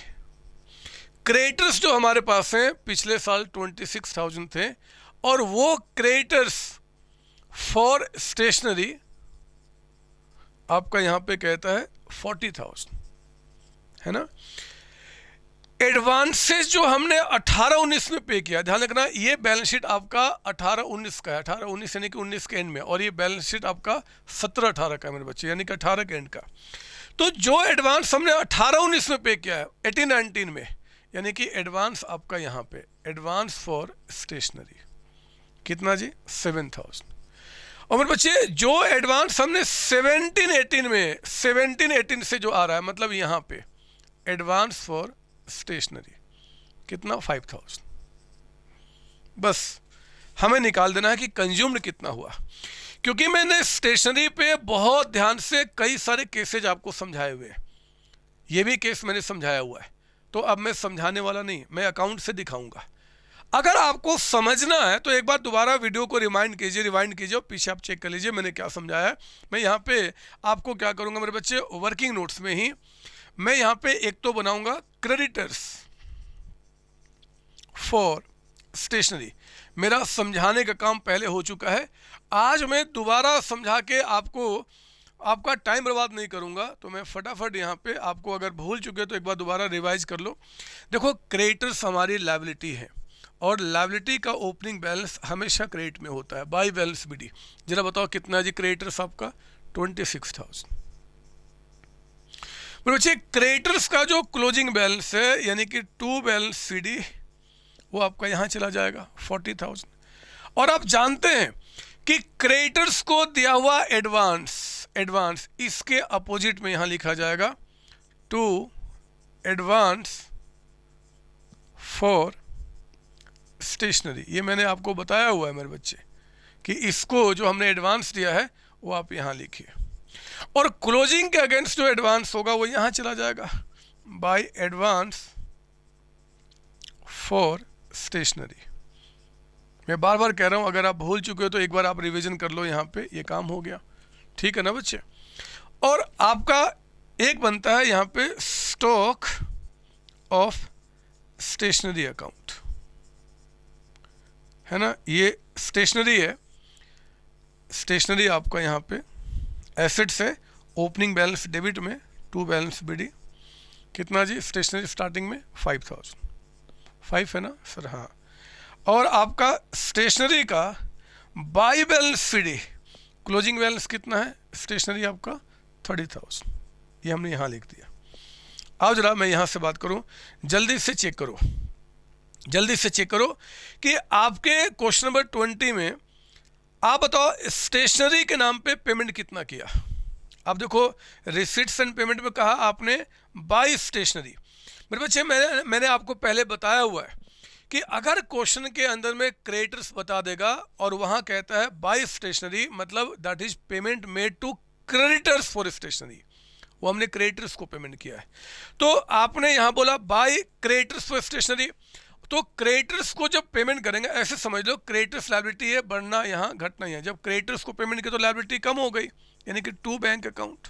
क्रेडिटर्स जो हमारे पास हैं पिछले साल 26,000 थे, और वो क्रेडिटर्स फॉर स्टेशनरी आपका यहाँ पे कहता है 40,000, है ना। एडवांसेस जो हमने 18-19 में पे किया, ध्यान रखना, ये बैलेंस शीट आपका 18-19 का है, 18-19 यानी कि 19 के एंड में, और ये बैलेंस शीट आपका 17-18 का है मेरे बच्चे, यानी कि 18 के एंड का। तो जो एडवांस हमने 18-19 में पे किया है 18-19 में, यानी कि एडवांस आपका यहाँ पे एडवांस फॉर स्टेशनरी कितना जी? 7,000। और मेरे बच्चे जो एडवांस हमने 17-18 में, 17-18 से जो आ रहा है, मतलब यहाँ पे एडवांस फॉर स्टेशनरी कितना? 5,000। बस हमें निकाल देना है कि कंज्यूम्ड कितना हुआ, क्योंकि मैंने स्टेशनरी पे बहुत ध्यान से कई सारे केसेज आपको समझाए हुए हैं, ये भी केस मैंने समझाया हुआ है। तो अब मैं समझाने वाला नहीं, मैं अकाउंट से दिखाऊंगा। अगर आपको समझना है तो एक बार दोबारा वीडियो को रिवाइंड कीजिए और पीछे आप चेक कर लीजिए मैंने क्या समझाया है। मैं यहाँ पे आपको क्या करूँगा मेरे बच्चे, वर्किंग नोट्स में ही मैं यहाँ पे एक तो बनाऊंगा क्रेडिटर्स फॉर स्टेशनरी। मेरा समझाने का काम पहले हो चुका है, आज मैं दोबारा समझा के आपका टाइम बर्बाद नहीं करूंगा। तो मैं फटाफट यहाँ पे आपको, अगर भूल चुके तो एक बार दोबारा रिवाइज कर लो। देखो क्रेडिटर्स हमारी लायबिलिटी है, और लायबिलिटी का ओपनिंग बैलेंस हमेशा क्रेडिट में होता है बाई बैलेंस बीडी। जरा बताओ कितना जी क्रेडिटर्स आपका 26,000। बच्चे क्रेडिटर्स का जो क्लोजिंग बैलेंस है यानी कि टू बैलेंस सीडी वो आपका यहाँ चला जाएगा 40,000। और आप जानते हैं कि क्रेडिटर्स को दिया हुआ एडवांस इसके अपोजिट में यहाँ लिखा जाएगा टू एडवांस फॉर स्टेशनरी। ये मैंने आपको बताया हुआ है मेरे बच्चे कि इसको जो हमने एडवांस दिया है वो आप यहाँ लिखिए, और क्लोजिंग के अगेंस्ट जो एडवांस होगा वो यहाँ चला जाएगा बाय एडवांस फॉर स्टेशनरी। मैं बार बार कह रहा हूँ, अगर आप भूल चुके हो तो एक बार आप रिवीजन कर लो, यहाँ पे ये काम हो गया, ठीक है ना बच्चे। और आपका एक बनता है यहाँ पे स्टॉक ऑफ स्टेशनरी अकाउंट, है ना, ये स्टेशनरी है। स्टेशनरी आपका यहाँ पे एसेट्स है, ओपनिंग बैलेंस डेबिट में, टू बैलेंस बीडी कितना जी, स्टेशनरी स्टार्टिंग में 5,000, 5 है ना सर, हाँ। और आपका स्टेशनरी का by balance CD closing balance कितना है, स्टेशनरी आपका 30,000, ये हमने यहाँ लिख दिया। अब जरा मैं यहाँ से बात करूँ, जल्दी से चेक करो, जल्दी से चेक करो कि आपके क्वेश्चन नंबर 20 में आप बताओ स्टेशनरी के नाम पे पेमेंट कितना किया। अब देखो रिसीट्स एंड पेमेंट में कहा आपने बाय स्टेशनरी। मेरे बच्चे मैंने आपको पहले बताया हुआ है कि अगर क्वेश्चन के अंदर में क्रेडिटर्स बता देगा और वहाँ कहता है बाय स्टेशनरी, मतलब that is payment made to creditors for stationery, वो हमने क्रेडिटर्स को पेमेंट किया है। तो आपने यहाँ बोला बाय क्रेडिटर्स फॉर स्टेशनरी, तो क्रेडिटर्स को जब पेमेंट करेंगे ऐसे समझ लो क्रेडिटर्स लायबिलिटी है, बढ़ना यहाँ घटना यहाँ। जब क्रेडिटर्स को पेमेंट की तो लायबिलिटी कम हो गई, यानी कि टू बैंक अकाउंट।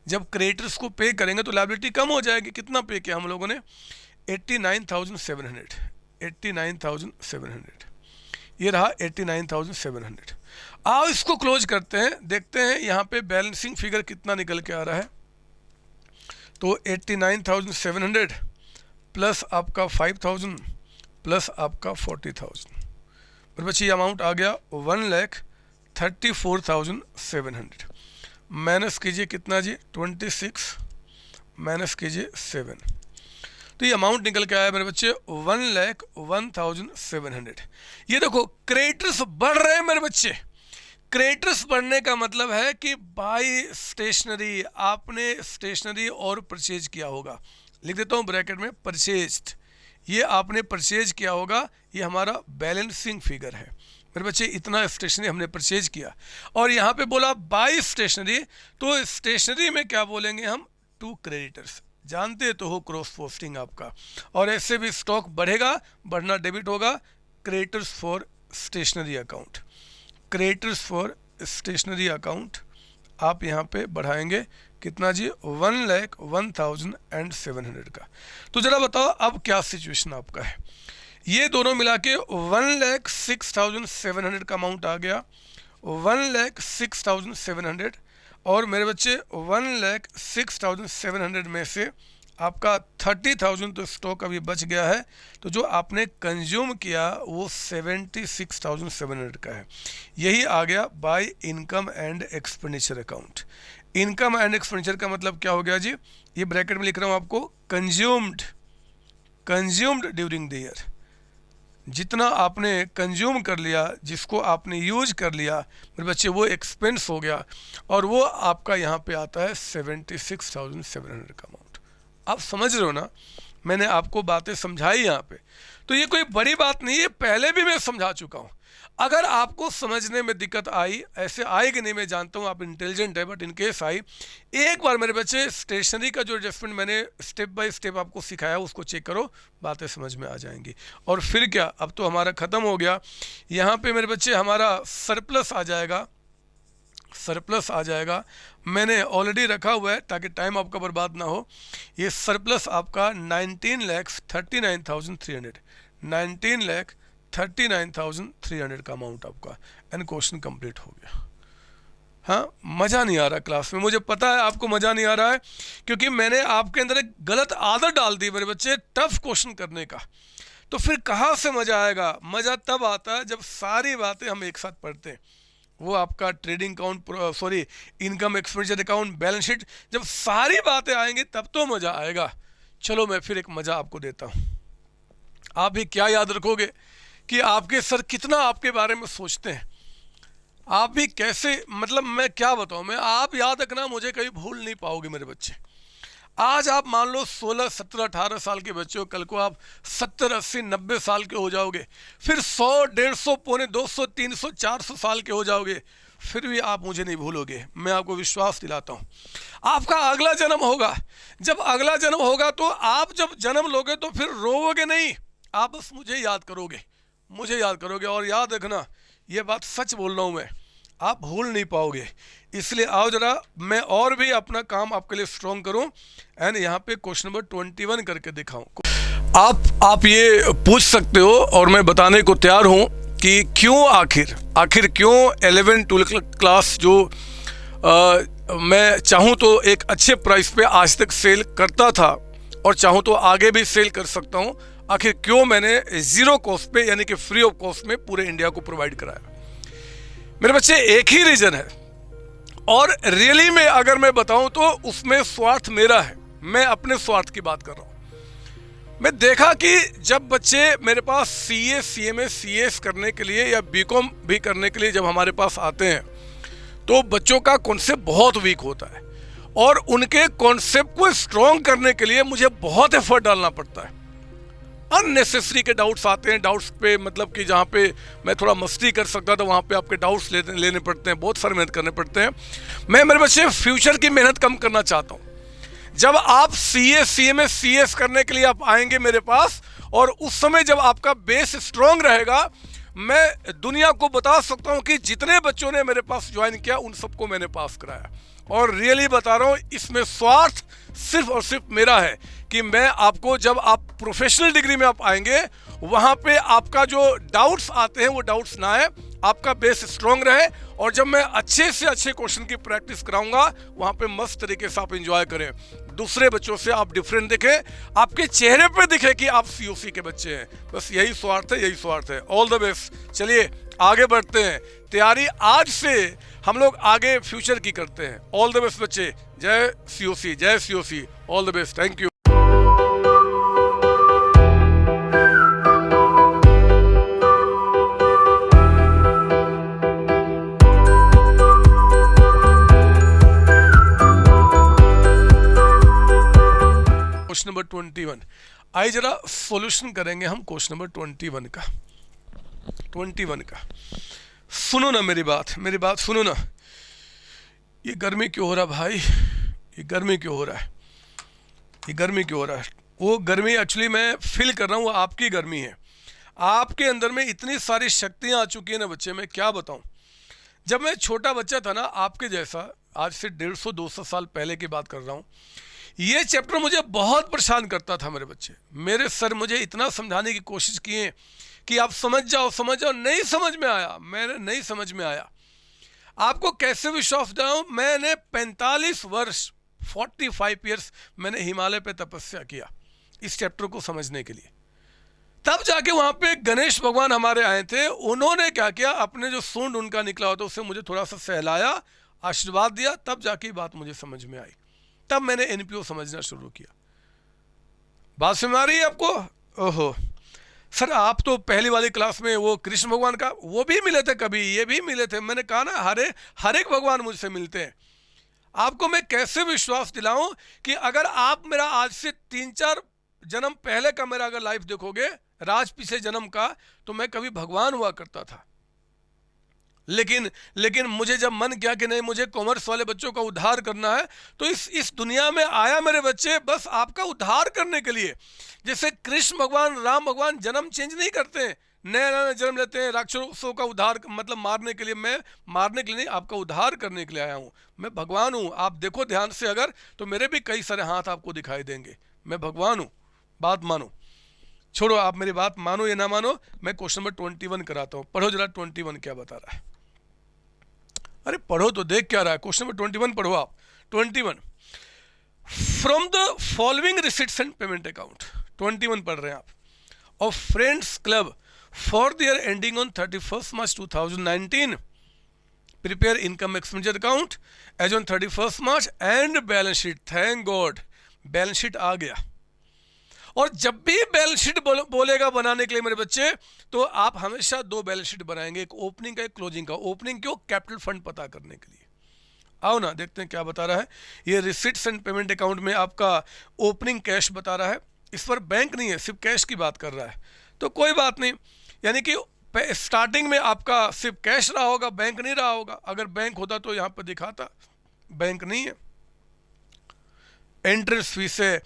जब क्रेडिटर्स को पे करेंगे तो लायबिलिटी कम हो जाएगी। कितना पे किया हम लोगों ने, 89,700, 89,700, ये रहा 89,700। आओ इसको क्लोज करते हैं, देखते हैं यहाँ पे बैलेंसिंग फिगर कितना निकल के आ रहा है। तो 89,700 प्लस आपका 5,000 प्लस आपका 40,000, और बच्ची अमाउंट आ गया 1,34,700। माइनस कीजिए कितना जी, 26 माइनस कीजिए 7, तो ये अमाउंट निकल के आया मेरे बच्चे 1,01,700। ये देखो क्रेडिटर्स बढ़ रहे हैं मेरे बच्चे। क्रेडिटर्स बढ़ने का मतलब है कि बाय स्टेशनरी, आपने स्टेशनरी और परचेज किया होगा। लिख देता हूँ ब्रैकेट में परचेज्ड, ये आपने परचेज किया होगा, ये हमारा बैलेंसिंग फिगर है मेरे बच्चे। इतना स्टेशनरी हमने परचेज किया, और यहाँ पे बोला बाय स्टेशनरी, तो स्टेशनरी में क्या बोलेंगे हम, टू क्रेडिटर्स। जानते तो हो क्रॉस पोस्टिंग आपका, और ऐसे भी स्टॉक बढ़ेगा, बढ़ना डेबिट होगा, creditors for stationery account, creditors for stationery account आप यहाँ पे बढ़ाएंगे कितना जी, 1,01,700 का। तो जरा बताओ अब क्या सिचुएशन आपका है। ये दोनों मिला के 1,06,700 का अमाउंट आ गया, 1,06,700, और मेरे बच्चे 1,06,700 में से आपका 30,000 तो स्टॉक अभी बच गया है, तो जो आपने कंज्यूम किया वो 76,700 का है। यही आ गया by income and expenditure account. Income and expenditure का मतलब क्या हो गया जी, ये ब्रैकेट में लिख रहा हूँ आपको, कंज्यूम्ड ड्यूरिंग द ईयर। जितना आपने कंज्यूम कर लिया, जिसको आपने यूज कर लिया मेरे बच्चे, वो एक्सपेंस हो गया, और वो आपका यहाँ पे आता है 76,700 का अमाउंट। आप समझ रहे हो ना, मैंने आपको बातें समझाई यहाँ पे, तो ये कोई बड़ी बात नहीं है, पहले भी मैं समझा चुका हूँ। अगर आपको समझने में दिक्कत आई, ऐसे आएगी नहीं, मैं जानता हूँ आप इंटेलिजेंट है, बट इन केस आई, एक बार मेरे बच्चे स्टेशनरी का जो एडजस्टमेंट मैंने स्टेप बाय स्टेप आपको सिखाया उसको चेक करो, बातें समझ में आ जाएंगी। और फिर क्या, अब तो हमारा ख़त्म हो गया। यहाँ पे मेरे बच्चे हमारा सरप्लस आ जाएगा, सरप्लस आ जाएगा, मैंने ऑलरेडी रखा हुआ है ताकि टाइम आपका बर्बाद ना हो। ये सरप्लस आपका 19,39,300, 19,39,300 का अमाउंट आपका, एंड क्वेश्चन कंप्लीट हो गया। हाँ, मज़ा नहीं आ रहा क्लास में, मुझे पता है आपको मज़ा नहीं आ रहा है, क्योंकि मैंने आपके अंदर एक गलत आदत डाल दी मेरे बच्चे, टफ क्वेश्चन करने का। तो फिर कहाँ से मज़ा आएगा? मज़ा तब आता है जब सारी बातें हम एक साथ पढ़ते हैं। वो आपका trading account, sorry, income expenditure account, balance sheet, जब सारी बातें आएंगी तब तो मज़ा आएगा। चलो मैं फिर एक मज़ा आपको देता हूँ। आप भी क्या याद रखोगे कि आपके सर कितना आपके बारे में सोचते हैं। आप भी कैसे, मतलब मैं क्या बताऊँ, मैं आप याद रखना, मुझे कभी भूल नहीं पाओगे मेरे बच्चे। आज आप मान लो 16, 17, 18 साल के बच्चे हो, कल को आप 70, 80, 90 साल के हो जाओगे, फिर 100, 150, पौने 200, 300, 400 साल के हो जाओगे, फिर भी आप मुझे नहीं भूलोगे। मैं आपको विश्वास दिलाता हूँ। आपका अगला जन्म होगा, जब अगला जन्म होगा तो आप जब जन्म लोगे तो फिर रोओगे नहीं, आप बस मुझे याद करोगे, मुझे याद करोगे। और याद रखना, ये बात सच बोल रहा हूँ मैं, आप भूल नहीं पाओगे। इसलिए आओ जरा मैं और भी अपना काम आपके लिए स्ट्रॉन्ग करूं एंड यहाँ पे क्वेश्चन नंबर 21 करके दिखाऊं। आप ये पूछ सकते हो और मैं बताने को तैयार हूं कि क्यों, आखिर क्यों 11, 12 क्लास जो मैं चाहूं तो एक अच्छे प्राइस पे आज तक सेल करता था और चाहूं तो आगे भी सेल कर सकता हूं, आखिर क्यों मैंने ज़ीरो कॉस्ट पे यानी कि फ्री ऑफ कॉस्ट में पूरे इंडिया को प्रोवाइड कराया? मेरे बच्चे एक ही रीजन है, और रियली में अगर मैं बताऊं तो उसमें स्वार्थ मेरा है। मैं अपने स्वार्थ की बात कर रहा हूं। मैं देखा कि जब बच्चे मेरे पास CA, CMA, CS करने के लिए या BCom भी करने के लिए जब हमारे पास आते हैं तो बच्चों का कॉन्सेप्ट बहुत वीक होता है और उनके कॉन्सेप्ट को स्ट्रॉन्ग करने के लिए मुझे बहुत एफर्ट डालना पड़ता है। अननेसेसरी के डाउट्स आते हैं, डाउट्स पे मतलब कि जहाँ पे मैं थोड़ा मस्ती कर सकता था वहाँ पे आपके डाउट्स लेने पड़ते हैं, बहुत सारी मेहनत करने पड़ते हैं। मैं मेरे बच्चे फ्यूचर की मेहनत कम करना चाहता हूँ। जब आप CA, CMA, CS करने के लिए आप आएंगे मेरे पास और उस समय जब आपका बेस स्ट्रॉन्ग रहेगा, मैं दुनिया को बता सकता हूँ कि जितने बच्चों ने मेरे पास ज्वाइन किया उन सबको मैंने पास कराया। और रियली बता रहा हूँ, इसमें स्वार्थ सिर्फ और सिर्फ मेरा है कि मैं आपको, जब आप प्रोफेशनल डिग्री में आप आएंगे वहाँ पे आपका जो डाउट्स आते हैं वो डाउट्स ना आए, आपका बेस स्ट्रॉन्ग रहे, और जब मैं अच्छे से अच्छे क्वेश्चन की प्रैक्टिस कराऊंगा वहाँ पे मस्त तरीके से आप एंजॉय करें, दूसरे बच्चों से आप डिफरेंट दिखें, आपके चेहरे पे दिखे कि आप COC के बच्चे हैं। बस यही स्वार्थ है, यही स्वार्थ है। All the best. चलिए आगे बढ़ते हैं। तैयारी आज से हम लोग आगे फ्यूचर की करते हैं। ऑल द बेस्ट बच्चे। जय COC, जय COC। All the best. Thank you. Question number 21। आइए जरा सॉल्यूशन करेंगे हम क्वेश्चन नंबर 21 का। सुनो ना मेरी बात सुनो ना। ये गर्मी क्यों हो रहा भाई? ये गर्मी क्यों हो रहा है? वो गर्मी एक्चुअली मैं फील कर रहा हूँ, वो आपकी गर्मी है। आपके अंदर में इतनी सारी शक्तियाँ आ चुकी है ना बच्चे, मैं क्या बताऊँ। जब मैं छोटा बच्चा था ना, आपके जैसा, आज से 150-200 साल पहले की बात कर रहा हूँ, ये चैप्टर मुझे बहुत परेशान करता था मेरे बच्चे। मेरे सर मुझे इतना समझाने की कोशिश किए कि आप समझ जाओ, नहीं समझ में आया। आपको कैसे विश्वास दिलाऊं, मैंने 45 वर्ष 45 ईयर्स मैंने हिमालय पे तपस्या किया इस चैप्टर को समझने के लिए। तब जाके वहाँ पे गणेश भगवान हमारे आए थे, उन्होंने क्या किया, अपने जो सूंड उनका निकला होता उससे मुझे थोड़ा सा सहलाया, आशीर्वाद दिया, तब जाके बात मुझे समझ में आई। तब मैंने NPO समझना शुरू किया। बात समझ आ रही है आपको? ओहो सर, आप तो पहली वाली क्लास में वो कृष्ण भगवान का वो भी मिले थे, कभी ये भी मिले थे। मैंने कहा ना, हर एक भगवान मुझसे मिलते हैं। आपको मैं कैसे विश्वास दिलाऊं कि अगर आप मेरा आज से 3-4 जन्म पहले का मेरा अगर लाइफ देखोगे, राज पिछले जन्म का, तो मैं कभी भगवान हुआ करता था। लेकिन मुझे जब मन किया कि नहीं, मुझे कॉमर्स वाले बच्चों का उद्धार करना है, तो इस दुनिया में आया मेरे बच्चे बस आपका उद्धार करने के लिए। जैसे कृष्ण भगवान, राम भगवान जन्म चेंज नहीं करते, नया जन्म लेते हैं राक्षसों का उद्धार, मतलब मारने के लिए। मैं मारने के लिए नहीं, आपका उद्धार करने के लिए आया हूँ। मैं भगवान हूँ। आप देखो ध्यान से अगर, तो मेरे भी कई सारे हाथ आपको दिखाई देंगे। मैं भगवान हूँ, बात मानो। छोड़ो, आप मेरी बात मानो या ना मानो, मैं क्वेश्चन नंबर 21 कराता हूँ। पढ़ो जरा 21 क्या बता रहा है। अरे पढ़ो तो, देख क्या रहा है। क्वेश्चन नंबर 21 पढ़ो आप। 21, from the following receipts and payment account. 21 पढ़ रहे हैं आप। Of friends club for the year ending on 31st March 2019. Prepare income expenditure account as on 31st March and balance sheet. Thank god balance sheet आ गया. और जब भी balance sheet बोलेगा बनाने के लिए मेरे बच्चे, तो आप हमेशा दो बैलेंस शीट बनाएंगे, एक ओपनिंग का एक क्लोजिंग का. ओपनिंग क्यों? कैपिटल फंड पता करने के लिए. आओ ना देखते हैं क्या बता रहा है. ये रिसिट्स एंड पेमेंट अकाउंट में आपका ओपनिंग कैश बता रहा है. इस पर बैंक नहीं है, सिर्फ कैश की बात कर रहा है. तो कोई बात नहीं, यानी कि स्टार्टिंग में आपका सिर्फ कैश रहा होगा, बैंक नहीं रहा होगा. अगर बैंक होता तो यहाँ पर दिखाता, बैंक नहीं है. एंट्रेंस फीस है,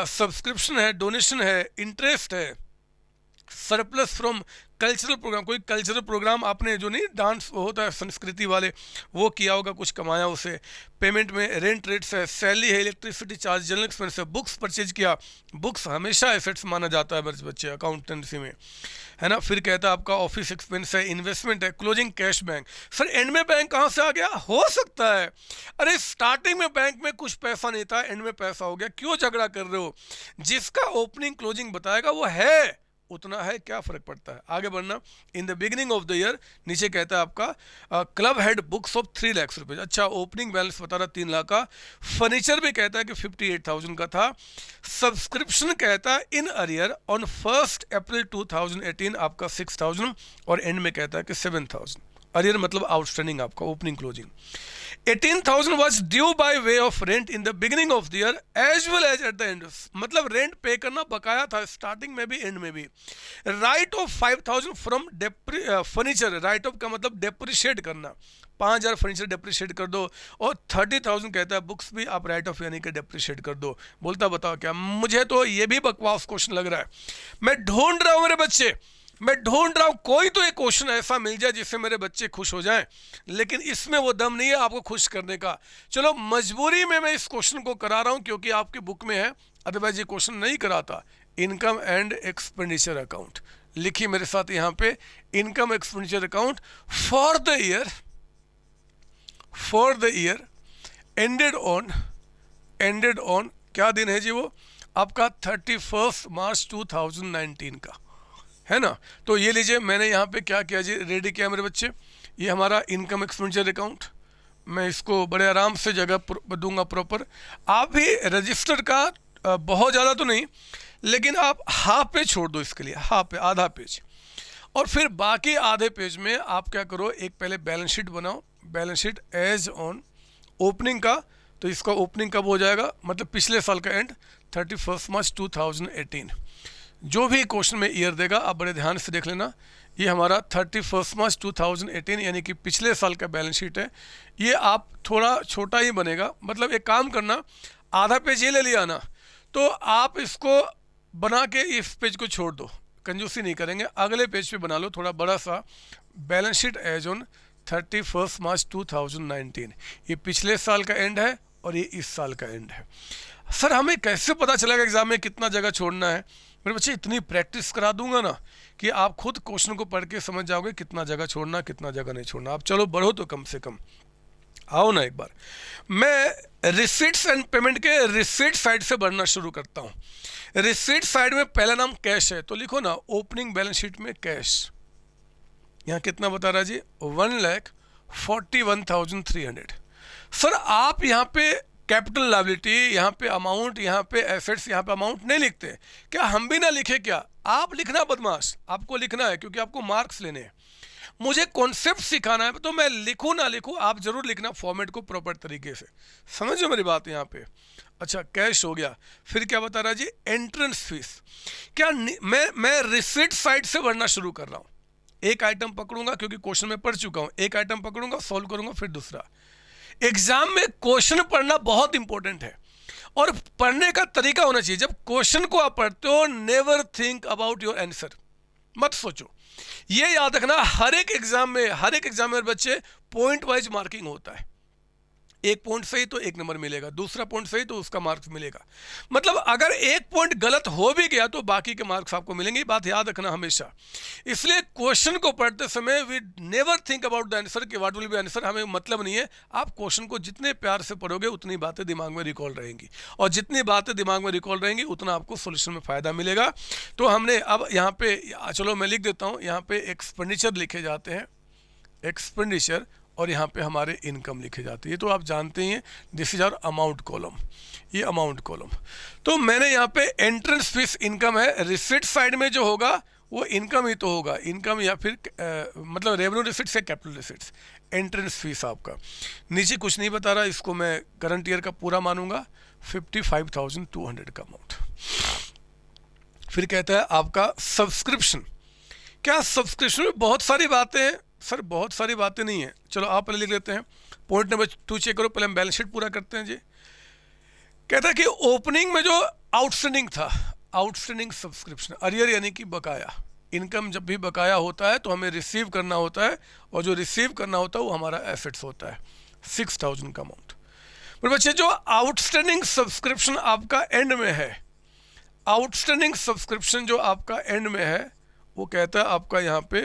सब्सक्रिप्शन है, डोनेशन है, इंटरेस्ट है, सरप्लस फ्रॉम कल्चरल प्रोग्राम. कोई कल्चरल प्रोग्राम आपने जो नहीं डांस होता है संस्कृति वाले, वो किया होगा, कुछ कमाया उसे. पेमेंट में रेंट रेट्स है, सैलरी है, इलेक्ट्रिसिटी चार्ज, जनरल एक्सपेंस है, बुक्स परचेज किया. बुक्स हमेशा एसेट्स माना जाता है मेरे बच्चे अकाउंटेंसी में, है ना. फिर कहता है आपका ऑफिस एक्सपेंस है, इन्वेस्टमेंट है, closing cash bank. Sir and में बैंक कहाँ से आ गया? हो सकता है अरे स्टार्टिंग में बैंक में कुछ पैसा नहीं था, एंड में पैसा हो गया. क्यों झगड़ा कर रहे हो? जिसका ओपनिंग क्लोजिंग बताएगा वो है उतना है, क्या फर्क पड़ता है. आगे बढ़ना. In the beginning of the year, नीचे कहता है आपका club head books of 3 lakh रुपए. अच्छा ओपनिंग बैलेंस बता रहा 3 लाख का. फर्नीचर भी कहता है कि 58,000 का था. सब्सक्रिप्शन कहता है इन अरियर ऑन 1 अप्रैल 2018 आपका 6,000, और एंड में कहता है कि 7,000. अरियर मतलब आउटस्टैंडिंग आपका opening closing. 18,000 was due by way of rent in the beginning of the year as well as at the end. मतलब रेंट पे करना बकाया था स्टार्टिंग में भी एंड में भी. Right of 5,000 from furniture. Right of का मतलब डेप्रिशिएट करना. 5,000 फर्नीचर डेप्रिशिएट कर दो. और 30,000 कहता है बुक्स भी आप राइट ऑफ यानी कि डेप्रिशिएट कर दो. बोलता बताओ क्या? मुझे तो ये भी बकवास क्वेश्चन लग रहा है. मैं ढूंढ रहा हूँ मेरे बच्चे, मैं ढूंढ रहा हूं कोई तो एक क्वेश्चन ऐसा मिल जाए जिससे मेरे बच्चे खुश हो जाएं, लेकिन इसमें वो दम नहीं है आपको खुश करने का. चलो मजबूरी में मैं इस क्वेश्चन को करा रहा हूं क्योंकि आपकी बुक में है, अदरवाइज ये क्वेश्चन नहीं कराता. इनकम एंड एक्सपेंडिचर अकाउंट लिखिए मेरे साथ यहाँ पे. Income expenditure account for the year ended on क्या दिन है जी? वो आपका 31st March 2019 का है ना. तो ये लीजिए, मैंने यहाँ पे क्या किया जी, रेडी किया मेरे बच्चे. ये हमारा इनकम एक्सपेंडिचर अकाउंट. मैं इसको बड़े आराम से जगह दूंगा प्रॉपर. आप भी रजिस्टर का बहुत ज़्यादा तो नहीं, लेकिन आप हाफ पेज छोड़ दो इसके लिए, हाफ पे आधा पेज. और फिर बाकी आधे पेज में आप क्या करो, एक पहले बैलेंस शीट बनाओ. Balance sheet as on opening का, तो इसका ओपनिंग कब हो जाएगा? मतलब पिछले साल का एंड 31st March 2018. जो भी क्वेश्चन में ईयर देगा आप बड़े ध्यान से देख लेना. ये हमारा 31st March 2018 यानी कि पिछले साल का बैलेंस शीट है. ये आप थोड़ा छोटा ही बनेगा. मतलब एक काम करना, आधा पेज ये ले लिया ना, तो आप इसको बना के इस पेज को छोड़ दो, कंजूसी नहीं करेंगे, अगले पेज पे बना लो थोड़ा बड़ा सा. Balance sheet as on 31st March 2019. ये पिछले साल का एंड है और ये इस साल का एंड है. सर हमें कैसे पता चलेगा एग्जाम में कितना जगह छोड़ना है? मेरे बच्चे इतनी प्रैक्टिस करा दूंगा ना कि आप खुद क्वेश्चन को पढ़ के समझ जाओगे कितना जगह छोड़ना, कितना जगह नहीं छोड़ना. आप चलो बढ़ो तो कम से कम. आओ ना एक बार, मैं रिसीट्स एंड पेमेंट के रिसीट साइड से बढ़ना शुरू करता हूँ. रिसीट साइड में पहला नाम कैश है, तो लिखो ना ओपनिंग बैलेंस शीट में कैश. यहाँ कितना बता रहा है जी? 1,41,300. सर आप यहाँ पे कैपिटल लायबिलिटी, यहाँ पे अमाउंट, यहाँ पे एसेट्स, यहाँ पे अमाउंट नहीं लिखते. क्या हम भी ना लिखे क्या? आप लिखना बदमाश, आपको लिखना है क्योंकि आपको मार्क्स लेने हैं. मुझे कॉन्सेप्ट सिखाना है, तो मैं लिखूँ ना लिखूँ आप जरूर लिखना फॉर्मेट को प्रॉपर तरीके से. समझो मेरी बात यहाँ पे. अच्छा कैश हो गया. फिर क्या बता रहा है जी? Entrance fees. क्या मैं रिसीट साइड से बढ़ना शुरू कर रहा हूँ. एक आइटम पकड़ूंगा क्योंकि क्वेश्चन में पढ़ चुका हूँ, एक आइटम पकड़ूंगा, सॉल्व करूंगा, फिर दूसरा. एग्जाम में क्वेश्चन पढ़ना बहुत इंपॉर्टेंट है और पढ़ने का तरीका होना चाहिए. जब क्वेश्चन को आप पढ़ते हो, never think about your answer, मत सोचो. ये याद रखना, हर एक एग्जाम में बच्चे पॉइंट वाइज मार्किंग होता है. एक पॉइंट सही तो एक नंबर मिलेगा, दूसरा पॉइंट सही तो उसका मार्क्स मिलेगा। मतलब अगर एक पॉइंट गलत हो भी गया तो बाकी के मार्क्स आपको मिलेंगे, बात याद रखना हमेशा। इसलिए क्वेश्चन को पढ़ते समय we never think about the answer कि व्हाट विल बी आंसर, हमें मतलब नहीं है। आप क्वेश्चन को जितने प्यार से पढ़ोगे उतनी बातें दिमाग में रिकॉल रहेंगी, और जितनी बातें दिमाग में रिकॉल रहेंगी उतना आपको सोल्यूशन में फ़ायदा मिलेगा। तो हमने अब यहाँ पे, चलो मैं लिख देता हूँ, यहाँ पे एक्सपेंडिचर लिखे जाते हैं, एक्सपेंडिचर, और यहाँ पे हमारे इनकम लिखे जाती है। तो आप जानते ही हैं this is our amount column, ये अमाउंट कॉलम। तो मैंने यहाँ पे एंट्रेंस फीस इनकम है, रिसिट साइड में जो होगा वो इनकम ही तो होगा, इनकम या फिर मतलब रेवेन्यू रिसिट्स या कैपिटल रिसिट्स। एंट्रेंस फीस आपका नीचे कुछ नहीं बता रहा, इसको मैं करंट ईयर का पूरा मानूंगा, 55,200 का अमाउंट। फिर कहता है आपका सब्सक्रिप्शन। क्या सब्सक्रिप्शन में बहुत सारी बातें हैं? सर बहुत सारी बातें नहीं है, चलो आप पहले लिख लेते हैं। पॉइंट नंबर 2 चेक करो, पहले हम बैलेंस शीट पूरा करते हैं जी। कहता है कि ओपनिंग में जो आउटस्टैंडिंग था, आउटस्टैंडिंग सब्सक्रिप्शन, अरियर यानी कि बकाया। इनकम जब भी बकाया होता है तो हमें रिसीव करना होता है, और जो रिसीव करना होता है वो हमारा एसेट्स होता है, 6,000 का अमाउंट। पर बच्चे जो आउटस्टैंडिंग सब्सक्रिप्शन आपका एंड में है, आउटस्टैंडिंग सब्सक्रिप्शन जो आपका एंड में है वो कहता है आपका यहाँ पे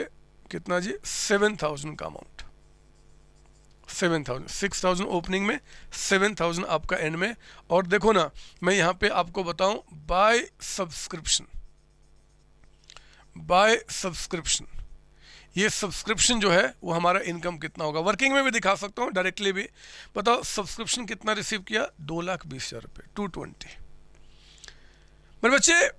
कितना जी, 7,000 का अमाउंट। 7,000, 6,000 ओपनिंग में, 7,000 आपका एंड में। और देखो ना, मैं यहाँ पे आपको बताऊं, बाय सब्सक्रिप्शन, बाय सब्सक्रिप्शन, ये सब्सक्रिप्शन जो है वो हमारा इनकम कितना होगा। वर्किंग में भी दिखा सकता हूँ, डायरेक्टली भी। बताओ सब्सक्रिप्शन कितना रिसीव किया, 2,20,000 रुपये, 220। मेरे बच्चे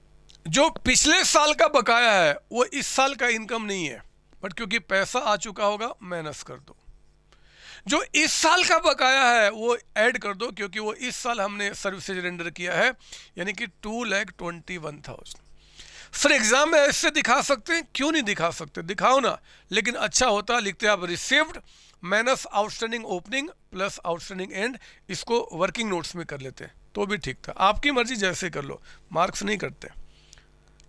जो पिछले साल का बकाया है वो इस साल का इनकम नहीं है, बट क्योंकि पैसा आ चुका होगा माइनस कर दो। जो इस साल का बकाया है वो ऐड कर दो, क्योंकि वो इस साल हमने सर्विसेज रेंडर किया है, यानी कि 2,21,000। सर एग्जाम में ऐसे दिखा सकते हैं? क्यों नहीं दिखा सकते, दिखाओ ना। लेकिन अच्छा होता लिखते आप received minus outstanding opening plus outstanding and, इसको वर्किंग नोट्स में कर लेते तो भी ठीक था। आपकी मर्जी, जैसे कर लो, मार्क्स नहीं करते।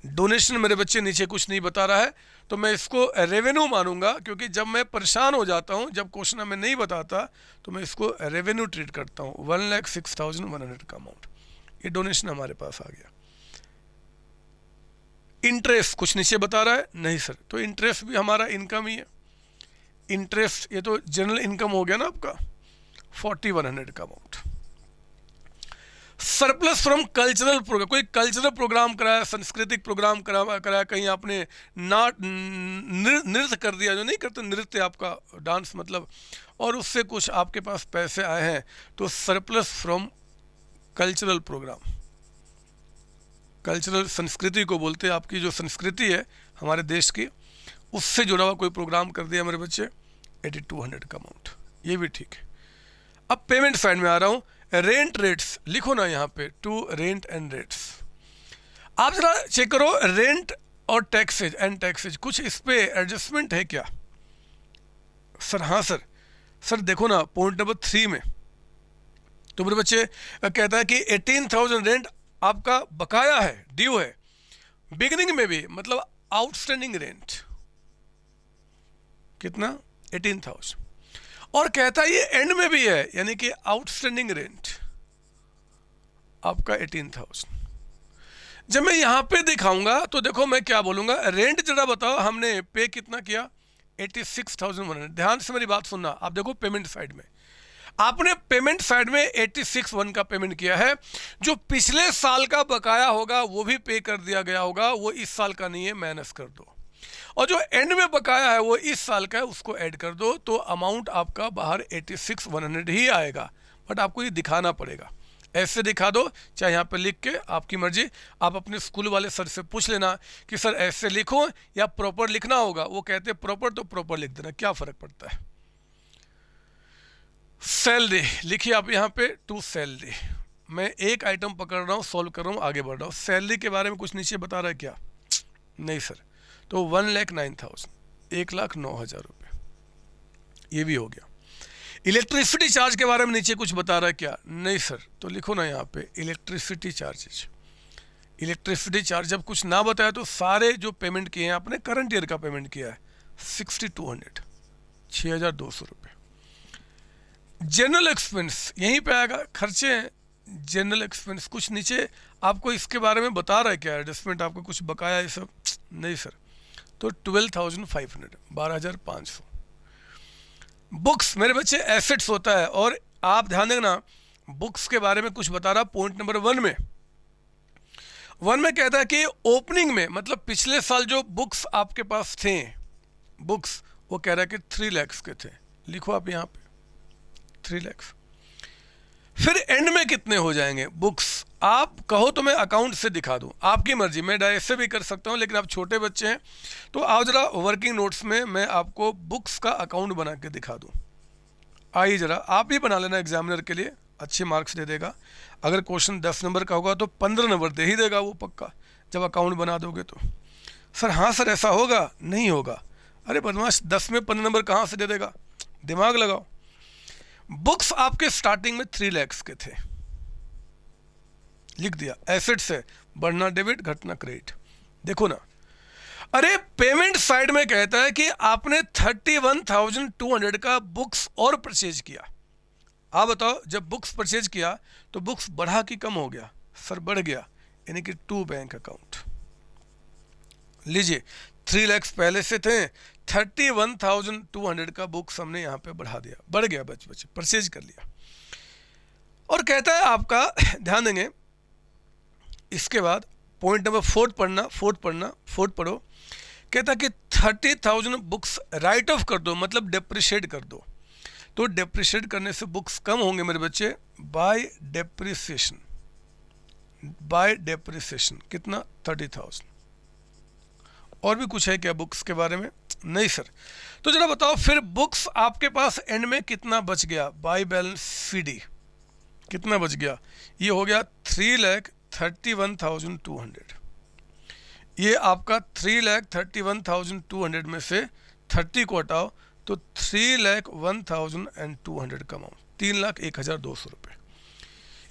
डोनेशन मेरे बच्चे नीचे कुछ नहीं बता रहा है, तो मैं इसको रेवेन्यू मानूंगा, क्योंकि जब मैं परेशान हो जाता हूं, जब क्वेश्चन हमें नहीं बताता तो मैं इसको रेवेन्यू ट्रीट करता हूं। 1,06,100 का अमाउंट, ये डोनेशन हमारे पास आ गया। इंटरेस्ट कुछ नीचे बता रहा है? नहीं सर, तो इंटरेस्ट भी हमारा इनकम ही है। इंटरेस्ट ये तो जनरल इनकम हो गया ना आपका, 4,100 का amount. Surplus from cultural programme, कोई कल्चरल प्रोग्राम कराया, सांस्कृतिक प्रोग्राम कराया, कहीं आपने नृत्य कर दिया, जो नहीं करते नृत्य आपका, डांस मतलब, और उससे कुछ आपके पास पैसे आए हैं, तो surplus from cultural programme. Cultural संस्कृति को बोलते हैं, आपकी जो संस्कृति है हमारे देश की, उससे जुड़ा हुआ कोई प्रोग्राम कर दिया मेरे बच्चे, 8,200 का अमाउंट, ये भी ठीक है। अब पेमेंट साइड में आ रहा हूँ। रेंट रेट्स लिखो ना यहाँ पे, टू रेंट एंड रेट्स। आप जरा चेक करो, रेंट और टैक्सेज एंड टैक्सेज, कुछ इस पे एडजस्टमेंट है क्या? सर हाँ सर, सर देखो ना पॉइंट नंबर 3 में, तो मेरे बच्चे कहता है कि 18,000 रेंट आपका बकाया है, ड्यू है, बिगिनिंग में भी, मतलब आउटस्टैंडिंग रेंट कितना, 18,000, और कहता है ये एंड में भी है, यानी कि आउटस्टैंडिंग रेंट आपका 18,000। जब मैं यहां पे दिखाऊंगा तो देखो मैं क्या बोलूंगा, रेंट जरा बताओ हमने पे कितना किया, 86,100। ध्यान से मेरी बात सुनना, आप देखो पेमेंट साइड में, आपने पेमेंट साइड में 86,100 का पेमेंट किया है। जो पिछले साल का बकाया होगा वो भी पे कर दिया गया होगा, वो इस साल का नहीं है, माइनस कर दो। और जो एंड में बकाया है वो इस साल का है, उसको ऐड कर दो, तो अमाउंट आपका बाहर 86,100 ही आएगा। बट आपको ये दिखाना पड़ेगा, ऐसे दिखा दो, चाहे यहाँ पे लिख के, आपकी मर्जी। आप अपने स्कूल वाले सर से पूछ लेना कि सर ऐसे लिखो या प्रॉपर लिखना होगा, वो कहते हैं प्रॉपर, तो प्रॉपर लिख देना, क्या फर्क पड़ता है। सैलरी लिखिए आप यहाँ पे, टू सैलरी। मैं एक आइटम पकड़ रहा हूँ, सॉल्व कर रहा हूँ, आगे बढ़ रहा हूँ। सैलरी के बारे में कुछ नीचे बता रहा है क्या? नहीं सर, तो 1,09,000, 1,09,000 रुपये, ये भी हो गया। इलेक्ट्रिसिटी चार्ज के बारे में नीचे कुछ बता रहा है क्या? नहीं सर, तो लिखो ना यहाँ पे इलेक्ट्रिसिटी चार्जेज। इलेक्ट्रिसिटी चार्ज जब कुछ ना बताया तो सारे जो पेमेंट किए हैं आपने, करंट ईयर का पेमेंट किया है 6,200, 6,200 रुपये। जनरल एक्सपेंस यहीं पे आएगा, खर्चे हैं, जनरल एक्सपेंस। कुछ नीचे आपको इसके बारे में बता रहा है क्या, एडजस्टमेंट आपको कुछ बकाया ये सब? नहीं सर। तो 12,500, 12,500। बुक्स मेरे बच्चे एसेट्स होता है, और आप ध्यान देना बुक्स के बारे में कुछ बता रहा। पॉइंट नंबर 1 में कहता है कि ओपनिंग में, मतलब पिछले साल जो बुक्स आपके पास थे, बुक्स, वो कह रहा है कि 3 लाख के थे। लिखो आप यहाँ पे 3 लाख। फिर एंड में कितने हो जाएंगे बुक्स? आप कहो तो मैं अकाउंट से दिखा दूं, आपकी मर्जी, मैं डायरेक्ट से भी कर सकता हूं, लेकिन आप छोटे बच्चे हैं तो आओ जरा वर्किंग नोट्स में मैं आपको बुक्स का अकाउंट बना के दिखा दूं। आइए जरा आप ही बना लेना, एग्जामिनर के लिए अच्छे मार्क्स दे देगा। अगर क्वेश्चन 10 नंबर का होगा तो 15 नंबर दे ही देगा वो पक्का, जब अकाउंट बना दोगे तो। सर हाँ सर ऐसा होगा? नहीं होगा। अरे बदमाश, 10 में 15 नंबर कहाँ से दे देगा? दिमाग लगाओ। बुक्स आपके स्टार्टिंग में 3 लाख के थे, लिख दिया। एसेट से बढ़ना डेबिट, घटना क्रेडिट। देखो ना, अरे पेमेंट साइड में कहता है कि आपने 31,200 का बुक्स और परचेज किया। आप बताओ, जब बुक्स परचेज किया तो बुक्स बढ़ा कि कम हो गया? सर बढ़ गया, यानी कि 2 बैंक अकाउंट। लीजिए 3 लाख पहले से थे, 31,200 का बुक्स हमने यहाँ पे बढ़ा दिया, बढ़ गया, बच परचेज कर लिया। और कहता है आपका, ध्यान देंगे इसके बाद पॉइंट नंबर 4 पढ़ना, 4 पढ़ो। कहता है कि 30,000 बुक्स राइट ऑफ कर दो, मतलब डेप्रिशिएट कर दो। तो डेप्रिशिएट करने से बुक्स कम होंगे मेरे बच्चे, बाय डेप्रिसिएशन। बाय डेप्रिसिएशन कितना? 30,000। और भी कुछ है क्या बुक्स के बारे में? नहीं सर। तो जरा बताओ फिर बुक्स आपके पास एंड में कितना बच गया? बाय बैलेंस सीडी कितना बच गया? ये हो गया 3,31,200। ये आपका 3,31,200 में से 30 को हटाओ तो 3,01,200 का अमाउंट, 3,01,200 रुपये।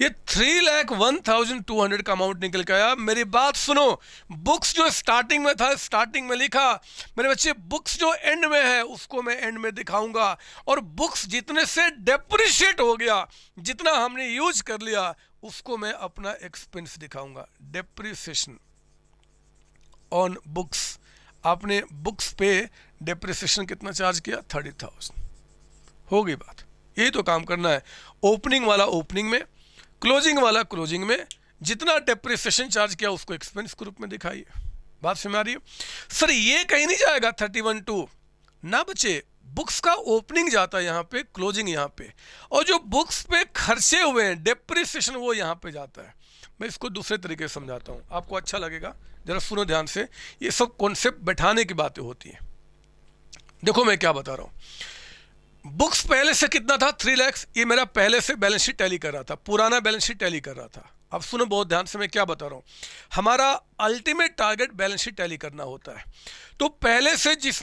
ये 3,01,200 का अमाउंट निकल के आया। मेरी बात सुनो, बुक्स जो स्टार्टिंग में था, स्टार्टिंग में लिखा मेरे बच्चे, बुक्स जो एंड में है उसको मैं एंड में दिखाऊंगा। और बुक्स जितने से डेप्रिशिएट हो गया, जितना हमने यूज कर लिया, उसको मैं अपना एक्सपेंस दिखाऊंगा। डेप्रिसिएशन ऑन बुक्स, आपने बुक्स पे डेप्रिसिएशन कितना चार्ज किया? 30,000। हो गई बात। यही तो काम करना है। ओपनिंग वाला ओपनिंग में, क्लोजिंग वाला क्लोजिंग में, जितना डेप्रिसिएशन चार्ज किया उसको एक्सपेंस के रूप में दिखाइए। बात समझ आ रही है? सर ये कहीं नहीं जाएगा 31,200 ना बच्चे, बुक्स का ओपनिंग जाता है यहाँ पे, क्लोजिंग यहाँ पे, और जो बुक्स पे खर्चे हुए हैं डेप्रिसिएशन वो यहाँ पे जाता है। मैं इसको दूसरे तरीके से समझाता हूँ, आपको अच्छा लगेगा, जरा सुनो ध्यान से। ये सब कॉन्सेप्ट बैठाने की बातें होती हैं। देखो मैं क्या बता रहा हूँ, बुक्स पहले से कितना था? 3 लाख। ये मेरा पहले से बैलेंस शीट टैली कर रहा था, पुराना बैलेंस शीट टैली कर रहा था। अब सुनो बहुत ध्यान से मैं क्या बता रहा हूँ। हमारा ultimate target balance sheet tally करना होता है। तो पहले से जिस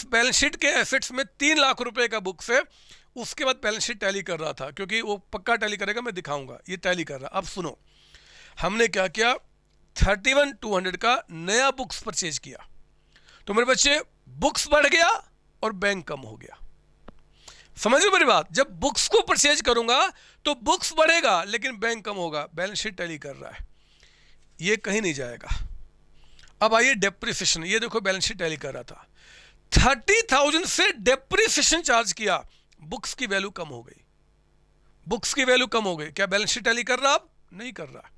बैलेंस शीट के एसेट्स में 3 लाख रुपए का बुक्स है, उसके बाद बैलेंस शीट टैली कर रहा था, क्योंकि वो पक्का टैली करेगा, मैं दिखाऊंगा। ये टैली कर रहा। अब सुनो हमने क्या किया, 31,200 का नया बुक्स परचेज किया। तो मेरे बच्चे बुक्स बढ़ गया और बैंक कम हो गया। समझ लो मेरी बात, जब बुक्स को परचेज करूंगा तो बुक्स बढ़ेगा लेकिन बैंक कम होगा। बैलेंस शीट टैली कर रहा है, ये कहीं नहीं जाएगा। अब आइए डेप्रिसिएशन। ये देखो बैलेंस शीट टैली कर रहा था, 30,000 से डेप्रिसिएशन चार्ज किया, बुक्स की वैल्यू कम हो गई। बुक्स की वैल्यू कम हो गई, क्या बैलेंस शीट टैली कर रहा? अब नहीं कर रहा।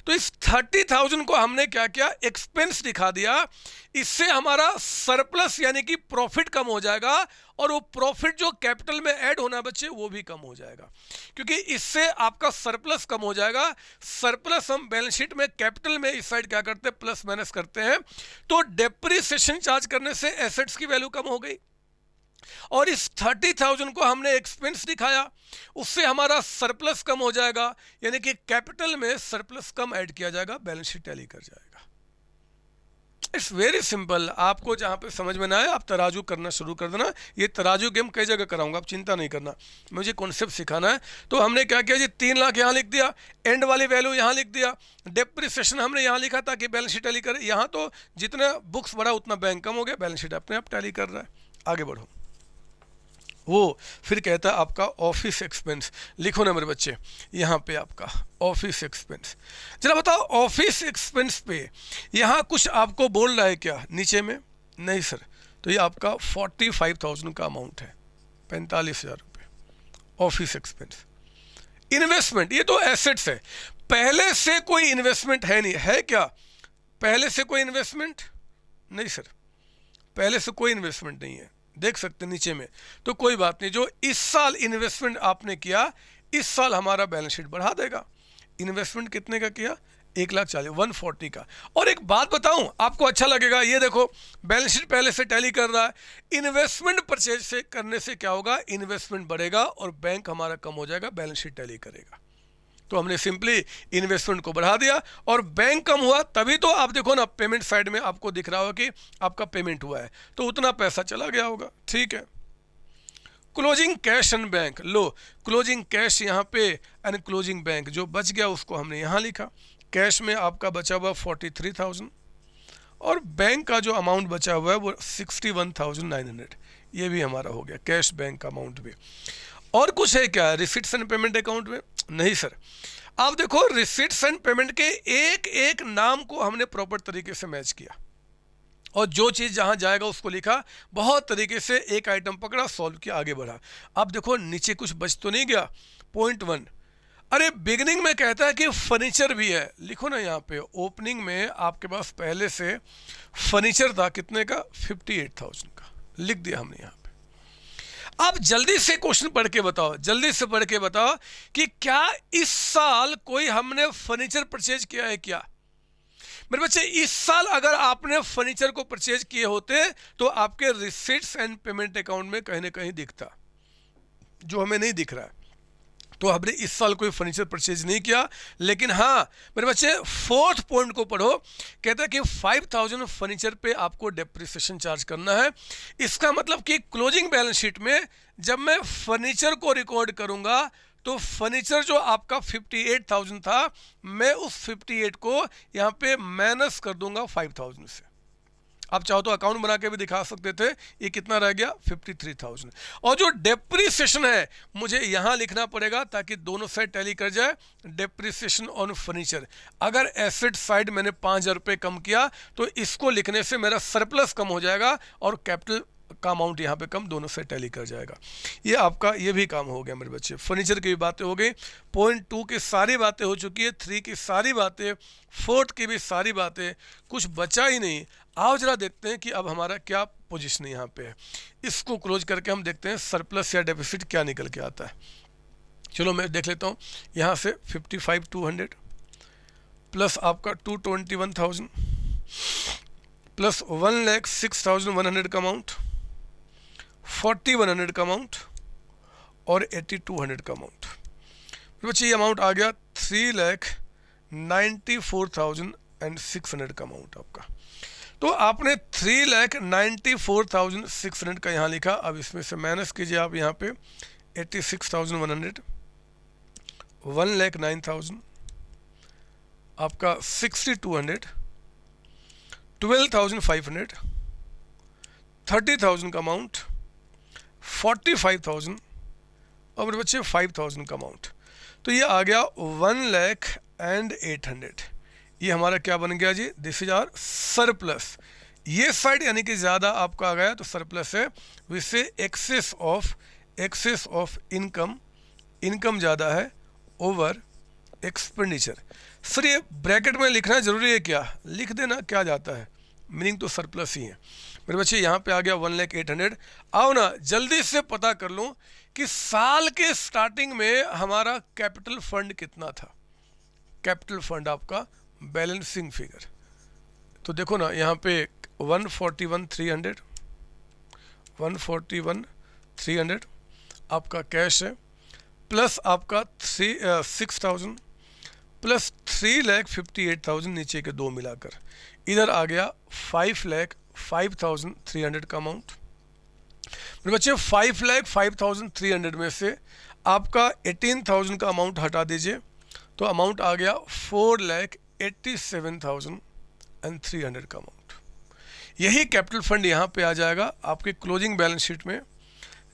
तो इस 30,000 को हमने क्या किया? एक्सपेंस दिखा दिया। इससे हमारा सरप्लस यानी कि प्रॉफिट कम हो जाएगा, और वो प्रॉफिट जो कैपिटल में ऐड होना है बच्चे, वो भी कम हो जाएगा, क्योंकि इससे आपका सरप्लस कम हो जाएगा। सरप्लस हम बैलेंस शीट में कैपिटल में इस साइड क्या करते हैं? प्लस माइनस करते हैं। तो डेप्रिसिएशन चार्ज करने से एसेट्स की वैल्यू कम हो गई, और इस 30,000 को हमने एक्सपेंस दिखाया, उससे हमारा सरप्लस कम हो जाएगा, यानी कि कैपिटल में सरप्लस कम ऐड किया जाएगा, बैलेंस शीट टैली कर जाएगा। It's very simple. आपको जहां पे समझ में ना आए आप तराजू करना शुरू कर देना। ये तराजू गेम कई जगह कराऊंगा, आप चिंता नहीं करना, मुझे कॉन्सेप्ट सिखाना है। तो हमने क्या किया जी, 3 लाख यहाँ लिख दिया, एंड वाली वैल्यू यहाँ लिख दिया, डेप्रिसिएशन हमने यहाँ लिखा ताकि बैलेंस शीट टैली करे। यहाँ तो जितना बुक्स बढ़ा उतना बैंक कम हो गया, बैलेंस शीट अपने आप टैली कर रहा है। आगे बढ़ो, वो फिर कहता है आपका ऑफिस एक्सपेंस। लिखो ना मेरे बच्चे, यहाँ पे आपका ऑफिस एक्सपेंस। जरा बताओ ऑफिस एक्सपेंस पे यहाँ कुछ आपको बोल रहा है क्या नीचे में? नहीं सर। तो ये आपका 45,000 का अमाउंट है, 45,000 रुपये ऑफिस एक्सपेंस। इन्वेस्टमेंट, ये तो एसेट्स है, पहले से कोई इन्वेस्टमेंट है नहीं, है क्या पहले से कोई इन्वेस्टमेंट? नहीं सर, पहले से कोई इन्वेस्टमेंट नहीं है, देख सकते नीचे में। तो कोई बात नहीं, जो इस साल इन्वेस्टमेंट आपने किया इस साल हमारा बैलेंस शीट बढ़ा देगा। इन्वेस्टमेंट कितने का किया? 1,40,000, 140 का। और एक बात बताऊं आपको अच्छा लगेगा, ये देखो बैलेंस शीट पहले से टैली कर रहा है। इन्वेस्टमेंट परचेज से करने से क्या होगा? इन्वेस्टमेंट बढ़ेगा और बैंक हमारा कम हो जाएगा, बैलेंस शीट टैली करेगा। तो हमने सिंपली इन्वेस्टमेंट को बढ़ा दिया और बैंक कम हुआ, तभी तो आप देखो ना पेमेंट साइड में आपको दिख रहा होगा कि आपका पेमेंट हुआ है, तो उतना पैसा चला गया होगा। ठीक है। Closing cash and bank, low closing cash यहाँ पे एंड क्लोजिंग बैंक, जो बच गया उसको हमने यहाँ लिखा। कैश में आपका बचा हुआ 43,000 और बैंक का जो अमाउंट बचा हुआ है वो 61,900, ये भी हमारा हो गया कैश बैंक का अमाउंट भी। और कुछ है क्या रिसिट्स एंड पेमेंट अकाउंट में? नहीं सर। आप देखो रिसिट्स एंड पेमेंट के एक एक नाम को हमने प्रॉपर तरीके से मैच किया और जो चीज़ जहाँ जाएगा उसको लिखा, बहुत तरीके से एक आइटम पकड़ा, सॉल्व किया, आगे बढ़ा। अब देखो नीचे कुछ बच तो नहीं गया। पॉइंट 1, अरे बिगिनिंग में कहता है कि फर्नीचर भी है, लिखो ना यहाँ पे ओपनिंग में आपके पास पहले से फर्नीचर था, कितने का? 58,000 का, लिख दिया हमने यहाँ पे। अब जल्दी से क्वेश्चन पढ़ के बताओ, जल्दी से पढ़ के बताओ कि क्या इस साल कोई हमने फर्नीचर परचेज किया है क्या? मेरे बच्चे इस साल अगर आपने फर्नीचर को परचेज किए होते तो आपके रिसीट्स एंड पेमेंट अकाउंट में कहीं ना कहीं दिखता, जो हमें नहीं दिख रहा है। तो हमने इस साल कोई फर्नीचर परचेज नहीं किया। लेकिन हाँ मेरे बच्चे 4th पॉइंट को पढ़ो, कहता है कि 5,000 फर्नीचर पे आपको डेप्रिसिएशन चार्ज करना है। इसका मतलब कि क्लोजिंग बैलेंस शीट में जब मैं फर्नीचर को रिकॉर्ड करूंगा तो फर्नीचर जो आपका 58,000 था, मैं उस 58 को यहाँ पे माइनस कर दूंगा 5,000 से। आप चाहो तो अकाउंट बना के भी दिखा सकते थे, ये कितना रह गया? 53,000। और जो डेप्रिसिएशन है मुझे यहाँ लिखना पड़ेगा ताकि दोनों साइड टैली कर जाए। डेप्रिसिएशन ऑन फर्नीचर, अगर एसेट साइड मैंने 5,000 रुपये कम किया तो इसको लिखने से मेरा सरप्लस कम हो जाएगा और कैपिटल का अमाउंट यहाँ पे कम, दोनों से टैली कर जाएगा। ये आपका ये भी काम हो गया मेरे बच्चे। फर्नीचर की भी बातें हो गई, पॉइंट 2 की सारी बातें हो चुकी है, 3 की सारी बातें, 4th की भी सारी बातें, कुछ बचा ही नहीं। आओ जरा देखते हैं कि अब हमारा क्या पोजीशन यहाँ पे है। इसको क्लोज करके हम देखते हैं सरप्लस या डेफिसिट क्या निकल के आता है। चलो मैं देख लेता हूँ यहाँ से 55,200 प्लस आपका 221,000 प्लस 1,06,100 का अमाउंट, 4,100 का अमाउंट और 8,200 का अमाउंट। बच्चे ये अमाउंट आ गया 3,94,600 का अमाउंट आपका। तो आपने 3,94,600 का यहाँ लिखा। अब इसमें से माइनस कीजिए आप यहाँ पे 86,100, 1,09,000 आपका 6,200, 12,500, 30,000 का अमाउंट, 45,000 और मेरे बच्चे 5,000 का अमाउंट। तो ये आ गया 1,08,000। ये हमारा क्या बन गया जी? This is our surplus. ये साइड यानी कि ज़्यादा आपका आ गया तो सरप्लस है। विसे एक्सेस ऑफ इनकम, इनकम ज़्यादा है ओवर एक्सपेंडिचर। सर ये ब्रैकेट में लिखना जरूरी है क्या? लिख देना, क्या जाता है, मीनिंग तो सरप्लस ही है। मेरे बच्चे यहाँ पे आ गया 1,08,000। आओ ना जल्दी से पता कर लूँ कि साल के स्टार्टिंग में हमारा कैपिटल फंड कितना था। कैपिटल फंड आपका बैलेंसिंग फिगर, तो देखो ना यहाँ पे 141,300, 141,300 आपका कैश है, प्लस आपका 6,000 प्लस 3,58,000 नीचे के दो मिलाकर, इधर आ गया 5,05,300 का अमाउंट। मेरे बच्चे 5,05,300 में से आपका 18,000 का अमाउंट हटा दीजिए तो अमाउंट आ गया 4,87,300 का अमाउंट। यही कैपिटल फंड यहाँ पे आ जाएगा आपके क्लोजिंग बैलेंस शीट में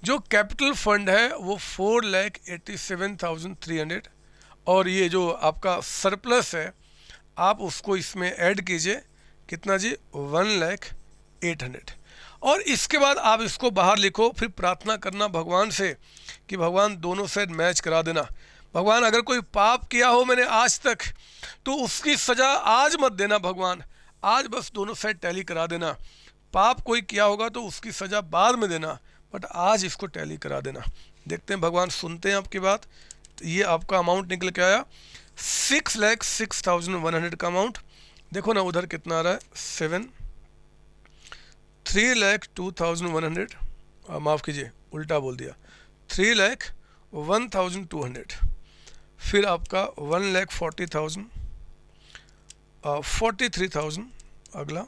जो कैपिटल फंड है वो 4,87,300, और ये जो आपका सरप्लस है आप उसको इसमें ऐड कीजिए, कितना जी, 1,08,000। और इसके बाद आप इसको बाहर लिखो, फिर प्रार्थना करना भगवान से कि भगवान दोनों साइड मैच करा देना। भगवान अगर कोई पाप किया हो मैंने आज तक तो उसकी सज़ा आज मत देना भगवान, आज बस दोनों साइड टैली करा देना। पाप कोई किया होगा तो उसकी सज़ा बाद में देना, बट आज इसको टैली करा देना। देखते हैं भगवान सुनते हैं आपकी बात। तो ये आपका अमाउंट निकल के आया 6,06,100 का अमाउंट। देखो ना उधर कितना आ रहा है, 3,02,100, माफ़ कीजिए उल्टा बोल दिया, 3,01,200। फिर आपका 1,40,000, 43,000, अगला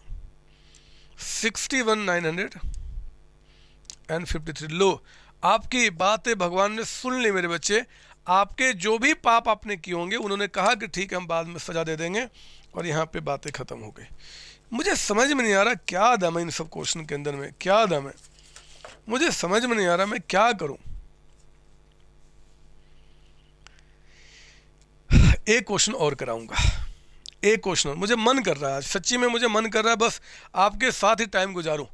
61,953। लो, आपकी बातें भगवान ने सुन ली मेरे बच्चे। आपके जो भी पाप आपने किए होंगे उन्होंने कहा कि ठीक है हम बाद में सजा दे देंगे, और यहाँ पे बातें ख़त्म हो गई। मुझे समझ में नहीं आ रहा क्या दम है इन सब क्वेश्चन के अंदर में, क्या दम है मुझे समझ में नहीं आ रहा, मैं क्या करूं। एक क्वेश्चन और कराऊंगा, एक क्वेश्चन और, मुझे मन कर रहा है सच्ची में, मुझे मन कर रहा है बस आपके साथ ही टाइम गुजारूं,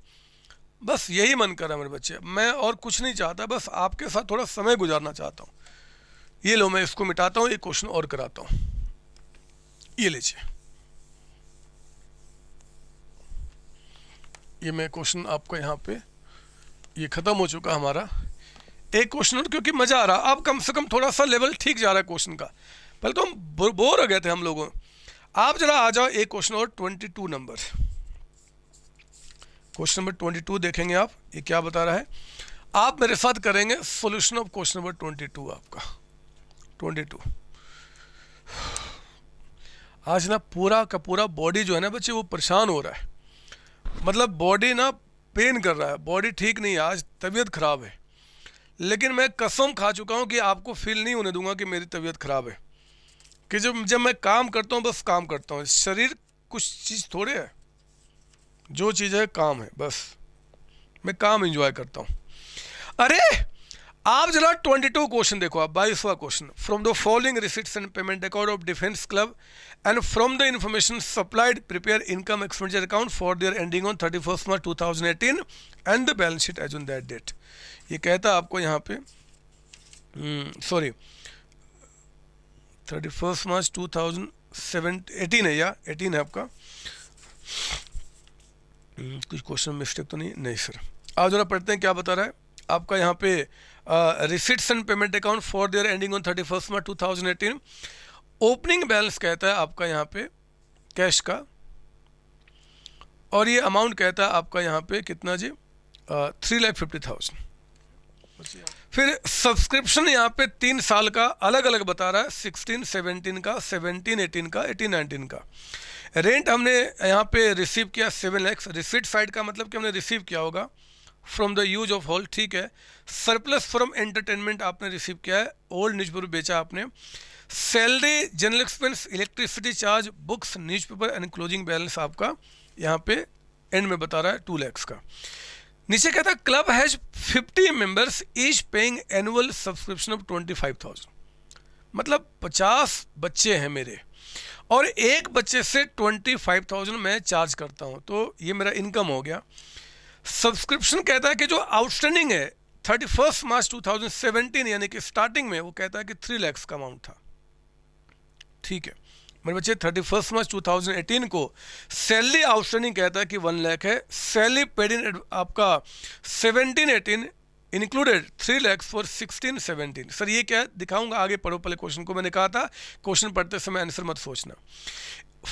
बस यही मन कर रहा है मेरे बच्चे। मैं और कुछ नहीं चाहता, बस आपके साथ थोड़ा समय गुजारना चाहता हूं। ये लो, मैं इसको मिटाता हूं, एक क्वेश्चन और कराता हूं, ये लीजिए। ये मैं क्वेश्चन आपको यहाँ पे, ये ख़त्म हो चुका हमारा। एक क्वेश्चन और, क्योंकि मज़ा आ रहा, अब कम से कम थोड़ा सा लेवल ठीक जा रहा है क्वेश्चन का। पहले तो हम बोर हो गए थे हम लोगों। आप जरा आ जाओ एक क्वेश्चन और, 22 नंबर, क्वेश्चन नंबर 22 देखेंगे आप। ये क्या बता रहा है, आप मेरे साथ करेंगे सॉल्यूशन ऑफ क्वेश्चन नंबर 22। आपका 22 आज ना पूरा का पूरा बॉडी जो है ना बच्चे वो परेशान हो रहा है, मतलब बॉडी ना पेन कर रहा है, बॉडी ठीक नहीं है, आज तबीयत ख़राब है। लेकिन मैं कसम खा चुका हूँ कि आपको फील नहीं होने दूंगा कि मेरी तबीयत ख़राब है, कि जब मैं काम करता हूँ बस काम करता हूँ। शरीर कुछ चीज़ थोड़े है, जो चीज़ है काम है, बस मैं काम एंजॉय करता हूँ। अरे आप जरा 22 क्वेश्चन देखो, आप 22वां question, from the following receipts and payment account of defence club and from the information supplied prepare income expenditure account for their ending on 31 March 2018 and the balance sheet as on that date. ये कहता है आपको यहाँ पे, sorry 31 March 2018 है या 18 है आपका, कुछ क्वेश्चन मिस्टेक तो नहीं सर। आप जरा पढ़ते हैं क्या बता रहा है आपका यहाँ पे, receipts and payment account for their ending on 31 March 2018। Opening balance कहता है आपका यहाँ पे कैश का, और ये अमाउंट कहता है आपका यहाँ पे कितना जी, 3,50,000। फिर सब्सक्रिप्शन यहाँ पे 3 साल का अलग अलग बता रहा है, 16, 17 का, 17, 18 का, 18, 19 का। रेंट हमने यहाँ पे रिसीव किया 7 लाख। रिसीट साइड का मतलब कि हमने रिसीव किया होगा from the use of hall, ठीक है। सरप्लस फ्रॉम एंटरटेनमेंट आपने रिसीव किया है, ओल्ड न्यूज़पेपर बेचा आपने। Salary, general expense, electricity charge, books, newspaper and closing balance आपका यहाँ पे एंड में बता रहा है 2 लाख का। नीचे कहता है club has 50 members each paying annual subscription of 25,000, मतलब 50 बच्चे हैं मेरे और एक बच्चे से 25,000 मैं चार्ज करता हूं, तो ये मेरा इनकम हो गया। सब्सक्रिप्शन कहता है कि जो आउटस्टैंडिंग है 31 मार्च 2017 यानी कि स्टार्टिंग में, वो कहता है कि 3 लाख का अमाउंट था, ठीक है मेरे बच्चे। 31 मार्च 2018 को सैलरी आउटस्टैंडिंग कहता है कि 1 लाख है। सैलरी पेड इन आपका 17-18 इंक्लूडेड 3 लाख फॉर 16-17। सर ये क्या है दिखाऊंगा, आगे पढ़ो पहले क्वेश्चन को। मैंने कहा था क्वेश्चन पढ़ते समय आंसर मत सोचना।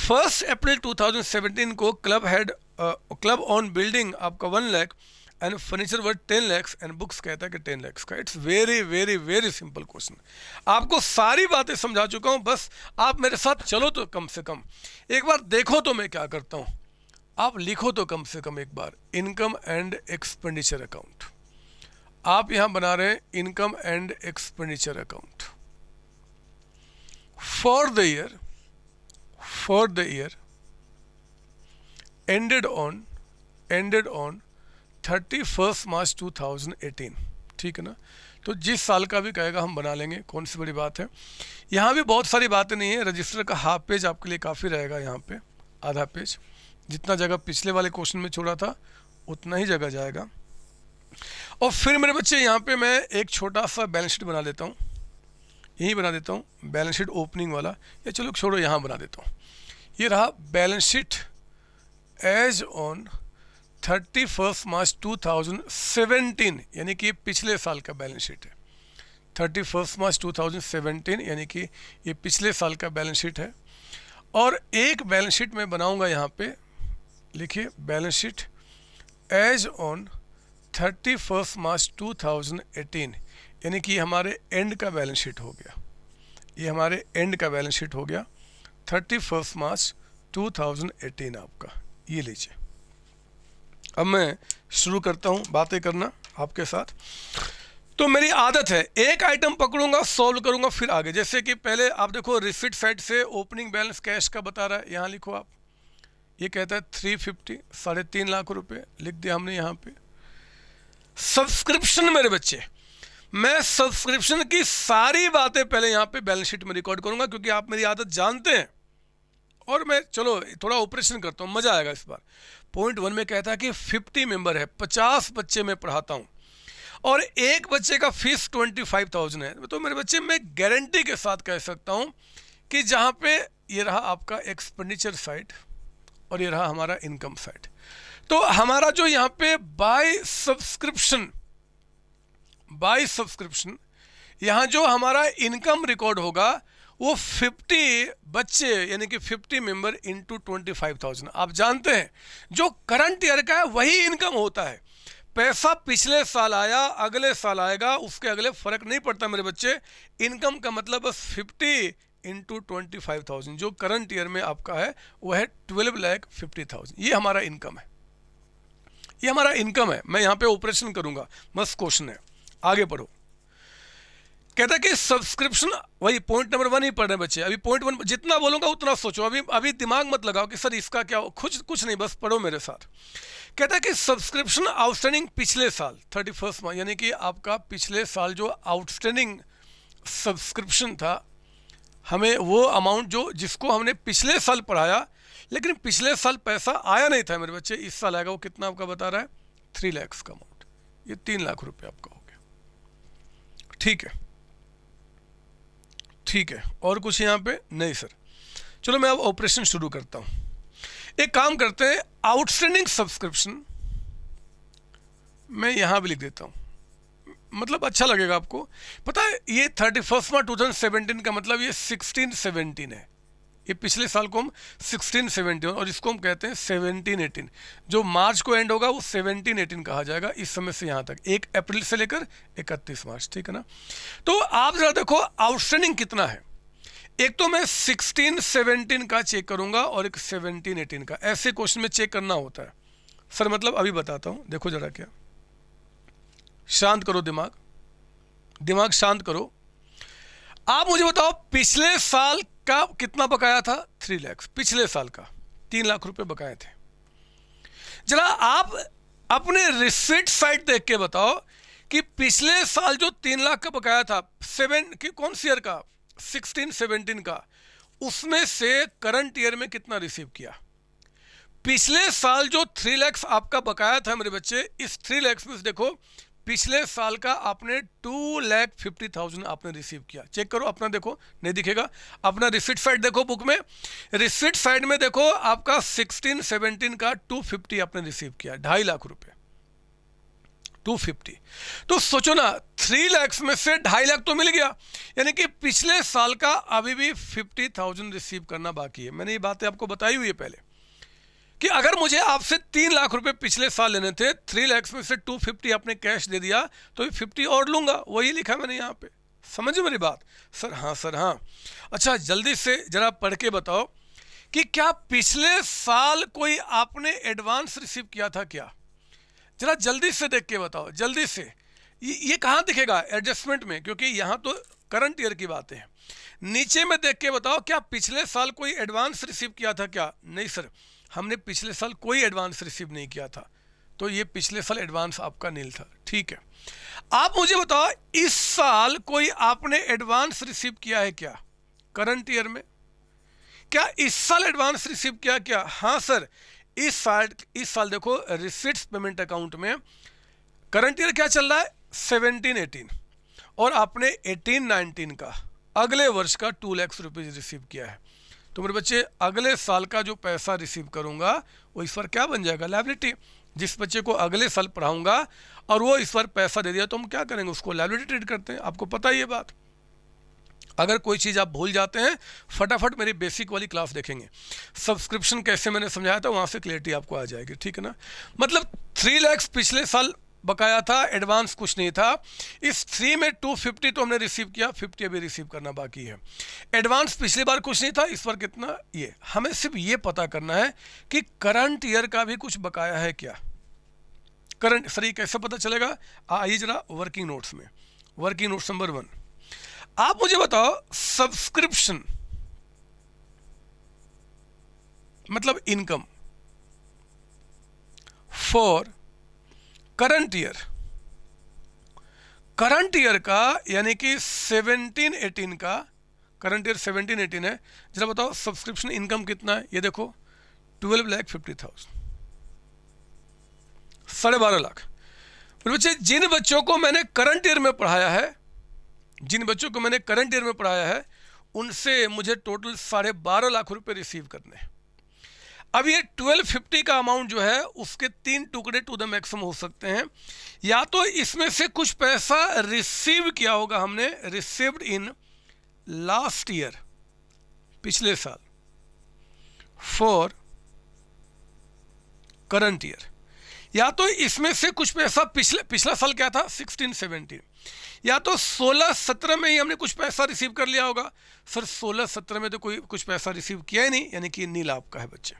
1 अप्रैल 2017 को क्लब ऑन बिल्डिंग आपका 1 lakh and furniture worth 10 lakh and books कहता है कि 10 लाख का। It's very very very simple question. आपको सारी बातें समझा चुका हूं, बस आप मेरे साथ चलो तो कम से कम एक बार देखो तो मैं क्या करता हूं। आप लिखो तो कम से कम एक बार इनकम एंड एक्सपेंडिचर अकाउंट। आप यहां बना रहे हैं income and expenditure account for the year ended on 31 March 2018, ठीक है ना। तो जिस साल का भी कहेगा हम बना लेंगे, कौन सी बड़ी बात है। यहाँ भी बहुत सारी बातें नहीं है, रजिस्टर का हाफ पेज आपके लिए काफ़ी रहेगा, यहाँ पे आधा पेज, जितना जगह पिछले वाले क्वेश्चन में छोड़ा था उतना ही जगह जाएगा। और फिर मेरे बच्चे यहाँ पे मैं एक छोटा सा बैलेंस शीट बना लेता हूँ, यहीं बना देता हूँ बैलेंस शीट ओपनिंग वाला, या चलो छोड़ो यहाँ बना देता हूँ। ये रहा बैलेंस शीट एज ऑन 31 मार्च 2017, यानी कि ये पिछले साल का बैलेंस शीट है। 31 मार्च 2017 यानी कि ये पिछले साल का बैलेंस शीट है। और एक बैलेंस शीट मैं बनाऊंगा यहाँ पे, लिखिए balance sheet as on 31 March 2018, यानी कि हमारे एंड का बैलेंस शीट हो गया, ये हमारे एंड का बैलेंस शीट हो गया 31 मार्च 2018 आपका। ये लीजिए, अब मैं शुरू करता हूँ बातें करना आपके साथ। तो मेरी आदत है एक आइटम पकड़ूंगा, सॉल्व करूंगा, फिर आगे। जैसे कि पहले आप देखो रिसिट साइड से ओपनिंग बैलेंस कैश का बता रहा है, यहाँ लिखो आप, ये कहता है 350, 3.5 लाख रुपए लिख दिया हमने यहाँ पे। सब्सक्रिप्शन मेरे बच्चे, मैं सब्सक्रिप्शन की सारी बातें पहले यहाँ पे बैलेंस शीट में रिकॉर्ड करूंगा, क्योंकि आप मेरी आदत जानते हैं। और मैं चलो थोड़ा ऑपरेशन करता हूँ, मजा आएगा इस बार। पॉइंट 1 में कहता है कि 50 मेंबर है, 50 बच्चे मैं पढ़ाता हूँ और एक बच्चे का फीस 25,000 है। तो मेरे बच्चे मैं गारंटी के साथ कह सकता हूँ कि जहाँ पे ये रहा आपका एक्सपेंडिचर साइड और ये रहा हमारा इनकम साइड, तो हमारा जो यहाँ पे बाय सब्सक्रिप्शन यहाँ जो हमारा इनकम रिकॉर्ड होगा वो 50 बच्चे यानी कि 50 मेंबर इंटू 25,000। आप जानते हैं जो करंट ईयर का है वही इनकम होता है। पैसा पिछले साल आया, अगले साल आएगा, उसके अगले फर्क नहीं पड़ता मेरे बच्चे। इनकम का मतलब बस 50 इंटू 25,000 जो करंट ईयर में आपका है वो है 12,50,000। ये हमारा इनकम है, ये हमारा इनकम है। मैं यहाँ पे ऑपरेशन करूंगा, मस्त क्वेश्चन है, आगे पढ़ो। कहता है कि सब्सक्रिप्शन, वही पॉइंट नंबर 1 ही पढ़ रहे बच्चे। अभी पॉइंट 1 जितना बोलूंगा उतना सोचो, अभी दिमाग मत लगाओ कि सर इसका क्या, कुछ नहीं, बस पढ़ो मेरे साथ। कहता है कि सब्सक्रिप्शन आउटस्टैंडिंग पिछले साल 31 मार्च, यानी कि आपका पिछले साल जो आउटस्टैंडिंग सब्सक्रिप्शन था, हमें वो अमाउंट जो जिसको हमने पिछले साल पढ़ाया लेकिन पिछले साल पैसा आया नहीं था मेरे बच्चे, इस साल आएगा। वो कितना आपका बता रहा है 3 लाख का अमाउंट, ये 3 लाख रुपए आपका हो गया। ठीक है, और कुछ यहाँ पे नहीं सर। चलो मैं अब ऑपरेशन शुरू करता हूँ। एक काम करते हैं, आउटस्टैंडिंग सब्सक्रिप्शन मैं यहाँ भी लिख देता हूँ, मतलब अच्छा लगेगा आपको। पता है ये 31 मार्च 2017 का मतलब ये 16-17 है। ये पिछले साल को हम 16-17 और इसको हम कहते हैं 17-18। जो मार्च को एंड होगा वो 17-18 कहा जाएगा इस समय से यहाँ तक, 1 अप्रैल से लेकर 31 मार्च, ठीक है ना। तो आप जरा देखो आउटस्टैंडिंग कितना है। एक तो मैं 16-17 का चेक करूंगा और एक 17-18 का। ऐसे क्वेश्चन में चेक करना होता है सर, मतलब अभी बताता हूं। देखो जरा, क्या शांत करो दिमाग शांत करो। आप मुझे बताओ पिछले साल का कितना बकाया था, 3 लाख। पिछले साल का 3 लाख रुपए बकाए थे। जरा आप अपने रिसीट साइड देख के बताओ कि पिछले साल जो 3 लाख का बकाया था, कौन सी ईयर का, 16-17 का, उसमें से करंट ईयर में कितना रिसीव किया। पिछले साल जो 3 लाख आपका बकाया था मेरे बच्चे, इस 3 लाख में से देखो पिछले साल का आपने 2,50,000 आपने रिसीव किया। चेक करो अपना, देखो नहीं दिखेगा, अपना रिसिट साइड देखो बुक में। रिसिट साइड में देखो आपका 16-17 का 250 आपने रिसीव किया, 2.5 लाख रुपए, 250। तो सोचो ना 3 लाख में से 2.5 लाख तो मिल गया, यानी कि पिछले साल का अभी भी 50,000 रिसीव करना बाकी है। मैंने ये बातें आपको बताई हुई है पहले कि अगर मुझे आपसे 3 लाख रुपए पिछले साल लेने थे, 3 लाख में से 250 आपने कैश दे दिया, तो 50 और लूंगा, वही लिखा मैंने यहाँ पे। समझे मेरी बात सर? हाँ। अच्छा जल्दी से जरा पढ़ के बताओ कि क्या पिछले साल कोई आपने एडवांस रिसीव किया था क्या? जरा जल्दी से देख के बताओ, जल्दी से। ये कहाँ दिखेगा? एडजस्टमेंट में, क्योंकि यहाँ तो करंट ईयर की बातें हैं। नीचे में देख के बताओ क्या पिछले साल कोई एडवांस रिसीव किया था क्या? नहीं सर, हमने पिछले साल कोई एडवांस रिसीव नहीं किया था। तो ये पिछले साल एडवांस आपका नील था, ठीक है। आप मुझे बताओ इस साल कोई आपने एडवांस रिसीव किया है क्या करंट ईयर में? क्या इस साल एडवांस रिसीव किया क्या? हाँ सर, इस साल देखो रिसीट्स पेमेंट अकाउंट में करंट ईयर क्या चल रहा है 17-18, और आपने 18-19 का अगले वर्ष का 2 लाख रुपीज रिसीव किया है। तो मेरे बच्चे अगले साल का जो पैसा रिसीव करूंगा वो इस बार क्या बन जाएगा? लायबिलिटी। जिस बच्चे को अगले साल पढ़ाऊंगा और वो इस बार पैसा दे दिया तो हम क्या करेंगे? उसको लायबिलिटी ट्रीट करते हैं, आपको पता ही ये बात। अगर कोई चीज़ आप भूल जाते हैं फटाफट मेरी बेसिक वाली क्लास देखेंगे, सब्सक्रिप्शन कैसे मैंने समझाया था, वहाँ से क्लियरिटी आपको आ जाएगी, ठीक है ना। मतलब 3 लाख पिछले साल बकाया था, एडवांस कुछ नहीं था। इस 3 में 250 तो हमने रिसीव किया, 50 अभी रिसीव करना बाकी है। एडवांस पिछली बार कुछ नहीं था, इस बार कितना? ये हमें सिर्फ ये पता करना है कि करंट ईयर का भी कुछ बकाया है क्या। करंट सर ये कैसे पता चलेगा? आइए जरा वर्किंग नोट्स में, वर्किंग नोट्स नंबर 1 आप मुझे बताओ सब्सक्रिप्शन मतलब income for current year, current year का यानी कि 17-18 का, करंट ईयर 17-18 है, जरा बताओ सब्सक्रिप्शन इनकम कितना है? ये देखो 12,50,000, 12.5 लाख। बच्चे जिन बच्चों को मैंने करंट ईयर में पढ़ाया है, जिन बच्चों को मैंने करंट ईयर में पढ़ाया है उनसे मुझे टोटल 12.5 लाख रुपए रिसीव करने हैं। अब ये 1250 का अमाउंट जो है उसके 3 टुकड़े टू द मैक्सिमम हो सकते हैं। या तो इसमें से कुछ पैसा रिसीव किया होगा हमने, रिसीव्ड इन लास्ट ईयर, पिछले साल, फॉर करंट ईयर, या तो इसमें से कुछ पैसा पिछला साल क्या था 16-17, या तो 16-17 में ही हमने कुछ पैसा रिसीव कर लिया होगा। सर 16-17 में तो कोई कुछ पैसा रिसीव किया ही नहीं, यानी कि नील आपका है बच्चे।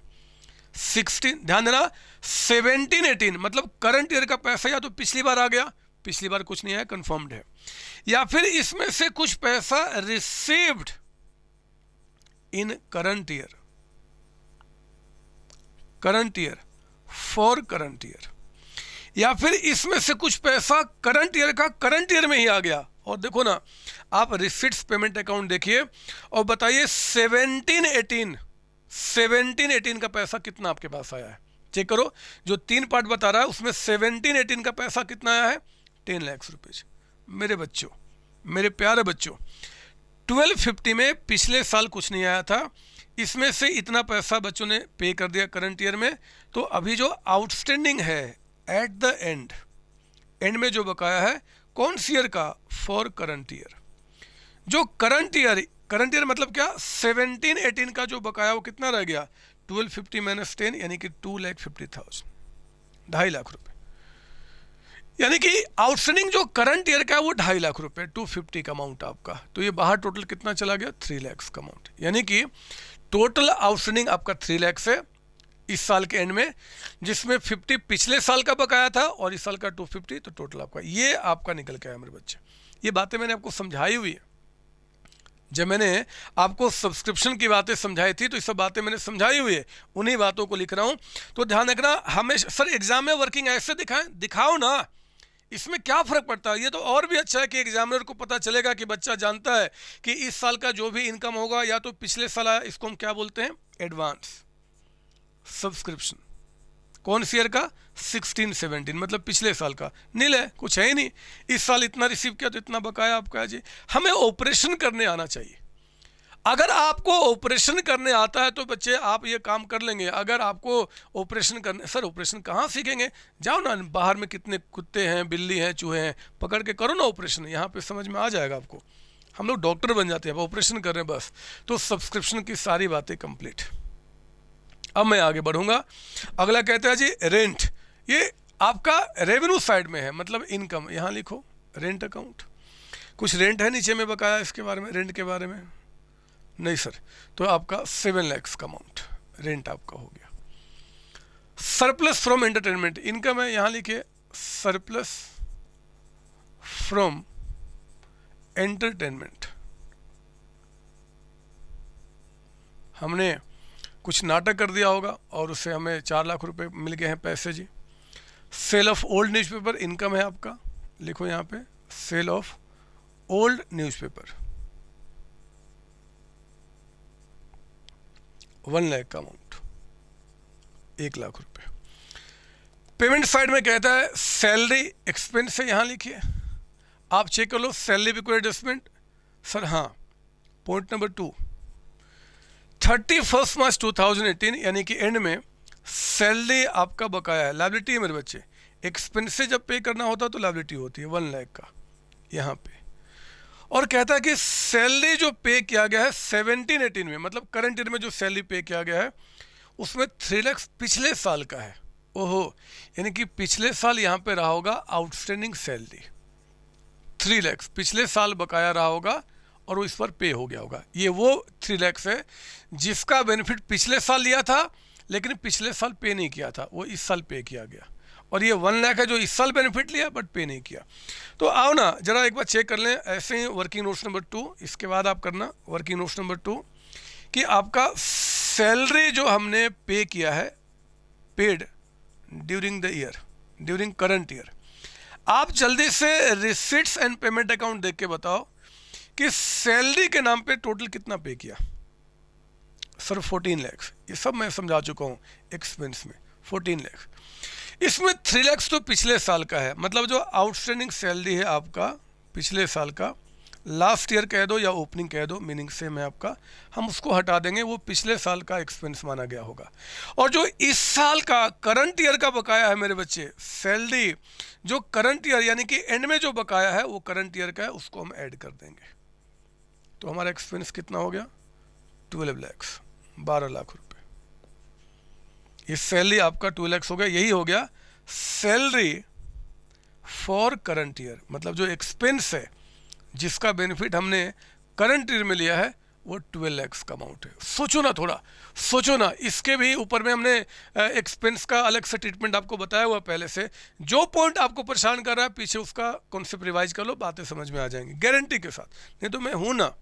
16 ध्यान देना, 17-18 मतलब करंट ईयर का पैसा या तो पिछली बार आ गया, पिछली बार कुछ नहीं आया, कंफर्म्ड है, या फिर इसमें से कुछ पैसा received in current year, current year for current year, या फिर इसमें से कुछ पैसा करंट ईयर का करंट ईयर में ही आ गया। और देखो ना, आप रिसिट्स पेमेंट अकाउंट देखिए और बताइए 17-18 का पैसा कितना आपके पास आया है, चेक करो। जो 3 पार्ट बता रहा है उसमें 17-18 का पैसा कितना आया है? 10 लाख रुपीज। मेरे बच्चों, मेरे प्यारे बच्चों, 1250 में पिछले साल कुछ नहीं आया था, इसमें से इतना पैसा बच्चों ने पे कर दिया करंट ईयर में। तो अभी जो आउटस्टैंडिंग है एट द एंड, एंड में जो बकाया है कौन सी ईयर का? For current year. जो करंट ईयर मतलब क्या? 17-18 का जो बकाया वो कितना रह गया? 1250 माइनस 10 यानी कि 2,50,000, 2.5 लाख रुपए। यानी कि आउटस्टैंडिंग जो करंट ईयर का है वो 2.5 लाख रुपए, 250 का अमाउंट आपका। तो ये बाहर टोटल कितना चला गया? 3 लाख का अमाउंट। यानी कि टोटल आउटस्टैंडिंग आपका 3 लाख से इस साल के एंड में, जिसमें 50 पिछले साल का बकाया था और इस साल का 250, तो टोटल आपका ये आपका निकल के आया मेरे बच्चे। ये बातें मैंने आपको समझाई हुई है, जब मैंने आपको सब्सक्रिप्शन की बातें समझाई थी तो ये सब बातें मैंने समझाई हुई है, उन्हीं बातों को लिख रहा हूँ। तो ध्यान रखना, हमेशा सर एग्जाम में वर्किंग ऐसे दिखाओ ना, इसमें क्या फ़र्क पड़ता है? ये तो और भी अच्छा है कि एग्जामिनर को पता चलेगा कि बच्चा जानता है कि इस साल का जो भी इनकम होगा या तो पिछले साल आया, इसको हम क्या बोलते हैं? Advance subscription. कौन सी ईयर का? 16-17 मतलब पिछले साल का। नील है, कुछ है ही नहीं। इस साल इतना रिसीव किया तो इतना बकाया आपका है जी। हमें ऑपरेशन करने आना चाहिए। अगर आपको ऑपरेशन करने आता है तो बच्चे आप ये काम कर लेंगे। अगर आपको ऑपरेशन करने, सर ऑपरेशन कहाँ सीखेंगे? जाओ ना, बाहर में कितने कुत्ते हैं, बिल्ली हैं, चूहे हैं, पकड़ के करो ना ऑपरेशन, यहाँ पे समझ में आ जाएगा आपको। हम लोग डॉक्टर बन जाते हैं, अब ऑपरेशन कर रहे हैं बस। तो सब्सक्रिप्शन की सारी बातें कंप्लीट। अब मैं आगे बढ़ूंगा। अगला कहता है जी रेंट। ये आपका रेवेन्यू साइड में है, मतलब इनकम। यहाँ लिखो रेंट अकाउंट। कुछ रेंट है नीचे में बकाया, इसके बारे में, रेंट के बारे में नहीं सर, तो आपका 7 लाख का अमाउंट रेंट आपका हो गया। सरप्लस फ्रॉम एंटरटेनमेंट इनकम है, यहाँ लिखिए सरप्लस फ्रॉम एंटरटेनमेंट। हमने कुछ नाटक कर दिया होगा और उससे हमें 4 लाख रुपए मिल गए हैं पैसे जी। Sale of old newspaper income है आपका, लिखो यहाँ पे sale of old newspaper 1 lakh का अमाउंट, 1 लाख रुपए। पेमेंट साइड में कहता है सैलरी एक्सपेंस है, यहाँ लिखिए, आप चेक कर लो सैलरी पे कोई एडजस्टमेंट सर, हाँ। पॉइंट नंबर 2, 31 मार्च 2018 यानी कि एंड में सैलरी आपका बकाया है, लायबिलिटी है मेरे बच्चे। एक्सपेंस जब पे करना होता तो लायबिलिटी होती है 1 लाख का यहाँ पे। और कहता है कि सैलरी जो पे किया गया है 17-18 में, मतलब करंट ईयर में जो सैलरी पे किया गया है उसमें 3 लाख पिछले साल का है। ओहो, यानी कि पिछले साल यहाँ पे रहा होगा आउटस्टैंडिंग सैलरी 3 लाख पिछले साल बकाया रहा होगा और वो इस पर पे हो गया होगा। ये वो 3 लाख है जिसका बेनिफिट पिछले साल लिया था लेकिन पिछले साल पे नहीं किया था, वो इस साल पे किया गया। और ये 1 लाख है जो इस साल बेनिफिट लिया बट पे नहीं किया। तो आओ ना जरा एक बार चेक कर लें, ऐसे ही वर्किंग नोट्स नंबर 2, इसके बाद आप करना वर्किंग नोट्स नंबर 2 कि आपका सैलरी जो हमने पे किया है paid during the year, during current year, आप जल्दी से रिसिट्स एंड पेमेंट अकाउंट देख के बताओ कि सैलरी के नाम पे टोटल कितना पे किया। सर 14 लाख, ये सब मैं समझा चुका हूँ एक्सपेंस में 14 लाख। इसमें 3 लाख तो पिछले साल का है, मतलब जो आउटस्टैंडिंग सैलरी है आपका पिछले साल का, लास्ट ईयर कह दो या ओपनिंग कह दो, मीनिंग सेम है आपका, हम उसको हटा देंगे, वो पिछले साल का एक्सपेंस माना गया होगा। और जो इस साल का करंट ईयर का बकाया है मेरे बच्चे, सैलरी जो करंट ईयर यानी कि एंड में जो बकाया है वो करंट ईयर का है, उसको हम ऐड कर देंगे। तो हमारा एक्सपेंस कितना हो गया 12 लाख, 12 लाख रुपए। ये सैलरी आपका 2 लाख हो गया, यही हो गया सैलरी फॉर करंट ईयर, मतलब जो एक्सपेंस है जिसका बेनिफिट हमने करंट ईयर में लिया है वो 12 लाख का अमाउंट है। सोचो ना, थोड़ा सोचो ना, इसके भी ऊपर में हमने एक्सपेंस का अलग से ट्रीटमेंट आपको बताया हुआ पहले से। जो पॉइंट आपको परेशान कर रहा है पीछे उसका कॉन्सेप्ट रिवाइज कर लो, बातें समझ में आ जाएंगी गारंटी के साथ। नहीं तो मैं हूं ना।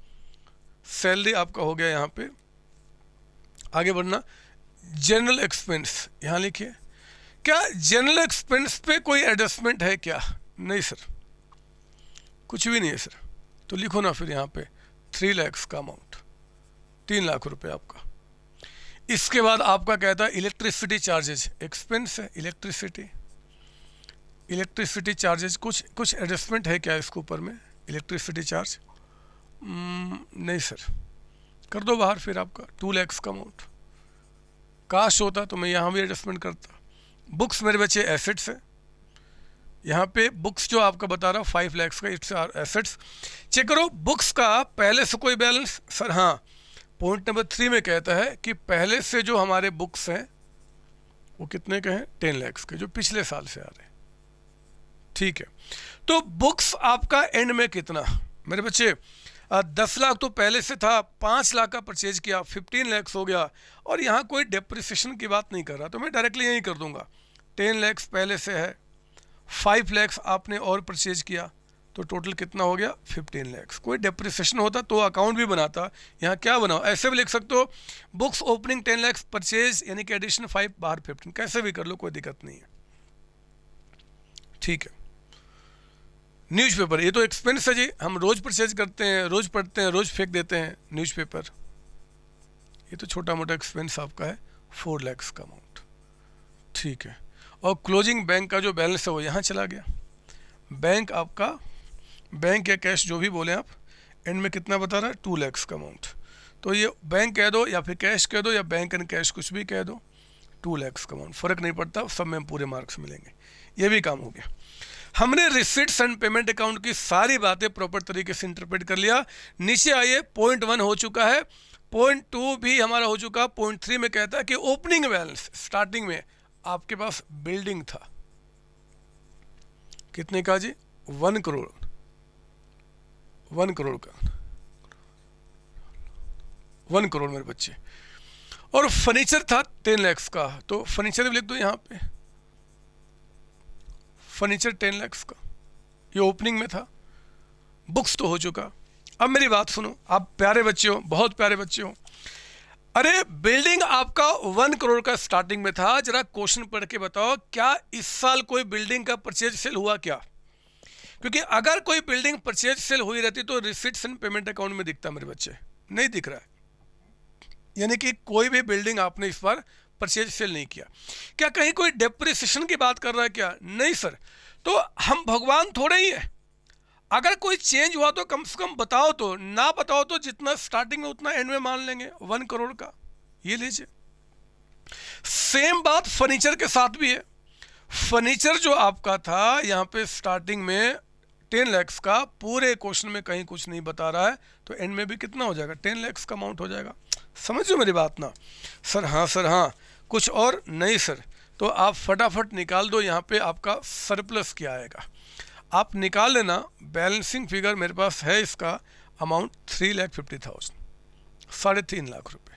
सैलरी आपका हो गया, यहाँ पे आगे बढ़ना। जनरल एक्सपेंस यहाँ लिखिए, क्या जनरल एक्सपेंस पे कोई एडजस्टमेंट है क्या? नहीं सर, कुछ भी नहीं है सर। तो लिखो ना फिर यहाँ पे 3 लाख का अमाउंट, 3 लाख रुपए आपका। इसके बाद आपका कहता है इलेक्ट्रिसिटी चार्जेज एक्सपेंस है, इलेक्ट्रिसिटी चार्जेज कुछ एडजस्टमेंट है क्या इसके ऊपर में? इलेक्ट्रिसिटी चार्ज नहीं सर, कर दो बाहर फिर आपका 2 लाख का अमाउंट। काश होता तो मैं यहाँ भी एडजस्टमेंट करता। बुक्स मेरे बच्चे एसेट्स है, यहाँ पे बुक्स जो आपका बता रहा हूँ 5 लाख का, इट्स आर एसेट्स। चेक करो बुक्स का पहले से कोई बैलेंस सर? हाँ, पॉइंट नंबर 3 में कहता है कि पहले से जो हमारे बुक्स हैं वो कितने के हैं? 10 लाख के, जो पिछले साल से आ रहे हैं। ठीक है, तो बुक्स आपका एंड में कितना मेरे बच्चे? 10 लाख तो पहले से था, 5 लाख का परचेज किया, 15 लाख हो गया। और यहाँ कोई डेप्रिसिएशन की बात नहीं कर रहा, तो मैं डायरेक्टली यही कर दूंगा। 10 लाख पहले से है, 5 लाख आपने और परचेज किया, तो टोटल कितना हो गया? 15 लाख। कोई डेप्रिसिएशन होता तो अकाउंट भी बनाता, यहाँ क्या बनाओ? ऐसे भी लिख सकते हो, बुक्स ओपनिंग 10 लाख, परचेज यानी कि एडिशन 5, बाहर 15, कैसे भी कर लो, कोई दिक्कत नहीं है। ठीक है, न्यूज़पेपर ये तो एक्सपेंस है जी, हम रोज परचेज करते हैं, रोज पढ़ते हैं, रोज फेंक देते हैं न्यूज़पेपर। ये तो छोटा मोटा एक्सपेंस आपका है 4 लाख का अमाउंट। ठीक है, और क्लोजिंग बैंक का जो बैलेंस है वो यहाँ चला गया। बैंक आपका, बैंक या कैश जो भी बोले आप, एंड में कितना बता रहा है? 2 लाख का अमाउंट। तो ये बैंक कह दो या फिर कैश कह दो या बैंक एंड कैश कुछ भी कह दो, 2 लाख का अमाउंट, फ़र्क नहीं पड़ता, सब में पूरे मार्क्स मिलेंगे। ये भी काम हो गया। हमने रिसिट्स एंड पेमेंट अकाउंट की सारी बातें प्रॉपर तरीके से इंटरप्रेट कर लिया। नीचे आइए, पॉइंट 1 हो चुका है, पॉइंट 2 भी हमारा हो चुका। पॉइंट 3 में कहता है कि ओपनिंग बैलेंस स्टार्टिंग में आपके पास बिल्डिंग था, कितने का जी? 1 करोड़, 1 करोड़ का, 1 करोड़ मेरे बच्चे। और फर्नीचर था 10 लाख का, तो फर्नीचर भी लिख दो यहाँ पे, फर्नीचर 10 लाख का, ये ओपनिंग में था। बुक्स तो हो चुका। अब मेरी बात सुनो, आप प्यारे बच्चे हो, बहुत प्यारे बच्चे हो। अरे बिल्डिंग आपका 1 करोड़ का स्टार्टिंग में था, जरा क्वेश्चन पढ़ के बताओ क्या इस साल कोई बिल्डिंग का परचेज सेल हुआ क्या? क्योंकि अगर कोई बिल्डिंग परचेज सेल हुई रहती तो रिसिट्स एंड पेमेंट अकाउंट में दिखता, मेरे बच्चे नहीं दिख रहा है। यानी कि कोई भी बिल्डिंग आपने इस बार परचेज सेल नहीं किया। क्या कहीं कोई डेप्रिसिएशन की बात कर रहा है क्या? नहीं सर। तो हम भगवान थोड़े ही है, अगर कोई चेंज हुआ तो कम से कम बताओ, तो ना बताओ तो जितना स्टार्टिंग में उतना एंड में मान लेंगे 1 करोड़ का। ये लीजिए, सेम बात फर्नीचर के साथ भी है। फर्नीचर जो आपका था यहाँ पे स्टार्टिंग में 10 lakhs का, पूरे क्वेश्चन में कहीं कुछ नहीं बता रहा है, तो एंड में भी कितना हो जाएगा? 10 lakhs का अमाउंट हो जाएगा। समझो मेरी बात ना? सर हाँ, कुछ और नहीं सर। तो आप फटाफट निकाल दो, यहाँ पे आपका सरप्लस क्या आएगा आप निकाल लेना। बैलेंसिंग फिगर मेरे पास है, इसका अमाउंट 3,50,000, 3.5 लाख रुपए,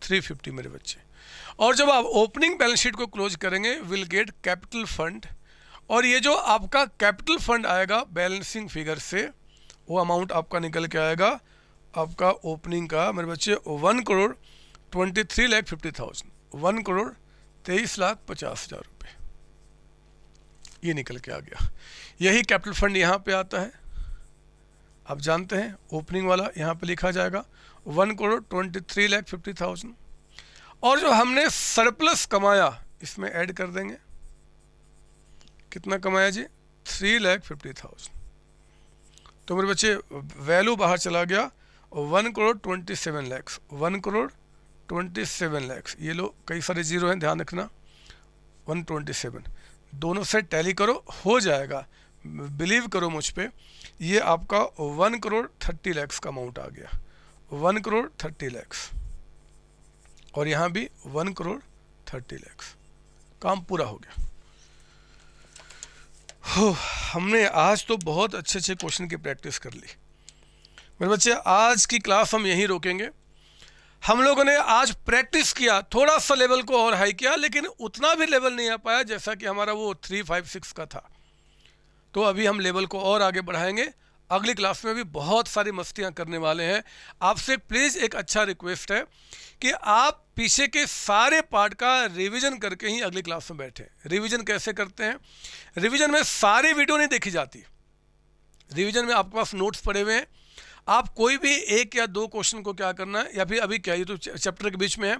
350 मेरे बच्चे। और जब आप ओपनिंग बैलेंस शीट को क्लोज करेंगे विल गेट कैपिटल फंड, और ये जो आपका कैपिटल फंड आएगा बैलेंसिंग फिगर से, वो अमाउंट आपका निकल के आएगा आपका ओपनिंग का मेरे बच्चे 1,23,50,000, 1,23,50,000 रुपये, ये निकल के आ गया। यही कैपिटल फंड यहाँ पे आता है, आप जानते हैं ओपनिंग वाला यहाँ पे लिखा जाएगा 1,23,50,000। और जो हमने सरप्लस कमाया इसमें ऐड कर देंगे, कितना कमाया जी? 3,50,000। तो मेरे बच्चे वैल्यू बाहर चला गया 1,27,00,000, 1,27,00,000। ये लो कई सारे जीरो हैं, ध्यान रखना। 127 दोनों से टैली करो, हो जाएगा, बिलीव करो मुझ पे। ये आपका 1,30,00,000 का अमाउंट आ गया, 1,30,00,000। और यहाँ भी 1,30,00,000। काम पूरा हो गया। हमने आज तो बहुत अच्छे अच्छे क्वेश्चन की प्रैक्टिस कर ली मेरे बच्चे। आज की क्लास हम यहीं रोकेंगे। हम लोगों ने आज प्रैक्टिस किया, थोड़ा सा लेवल को और हाई किया, लेकिन उतना भी लेवल नहीं आ पाया जैसा कि हमारा वो 356 का था। तो अभी हम लेवल को और आगे बढ़ाएंगे। अगली क्लास में भी बहुत सारी मस्तियां करने वाले हैं। आपसे प्लीज़ एक अच्छा रिक्वेस्ट है कि आप पीछे के सारे पार्ट का रिवीजन करके ही अगली क्लास में बैठे। रिवीजन कैसे करते हैं? रिवीजन में सारी वीडियो नहीं देखी जाती। रिवीजन में आपके पास नोट्स पड़े हुए हैं, आप कोई भी 1 या 2 क्वेश्चन को क्या करना है, या फिर अभी क्या, ये तो चैप्टर के बीच में है,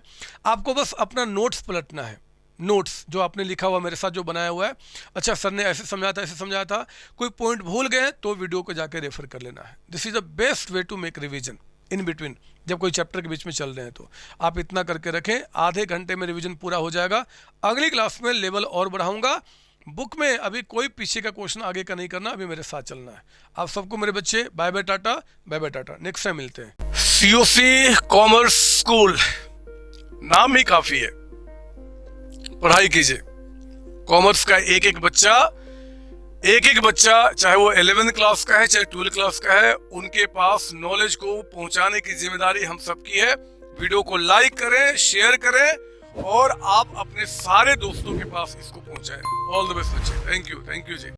आपको बस अपना नोट्स पलटना है। नोट्स जो आपने लिखा हुआ मेरे साथ जो बनाया हुआ है, अच्छा सर ने ऐसे समझाया था, ऐसे समझाया था, कोई पॉइंट भूल गए तो वीडियो को जाके रेफर कर लेना है। This is the best way to make revision in between, जब कोई चैप्टर के बीच में चल रहे हैं। तो आप इतना करके रखें, आधे घंटे में रिवीजन पूरा हो जाएगा। अगली क्लास में लेवल और बढ़ाऊंगा। बुक में अभी कोई पीछे का क्वेश्चन आगे का नहीं करना, अभी मेरे साथ चलना है। आप सबको मेरे बच्चे bye bye tata, bye bye tata. Next time मिलते हैं। COC कॉमर्स स्कूल नाम ही काफी है, पढ़ाई कीजिए। कॉमर्स का एक एक बच्चा चाहे वो 11th क्लास का है चाहे 12th क्लास का है, उनके पास नॉलेज को पहुंचाने की जिम्मेदारी हम सबकी है। वीडियो को लाइक करें, शेयर करें, और आप अपने सारे दोस्तों के पास इसको पहुंचाएं। ऑल द बेस्ट बच्चे। Thank you ji.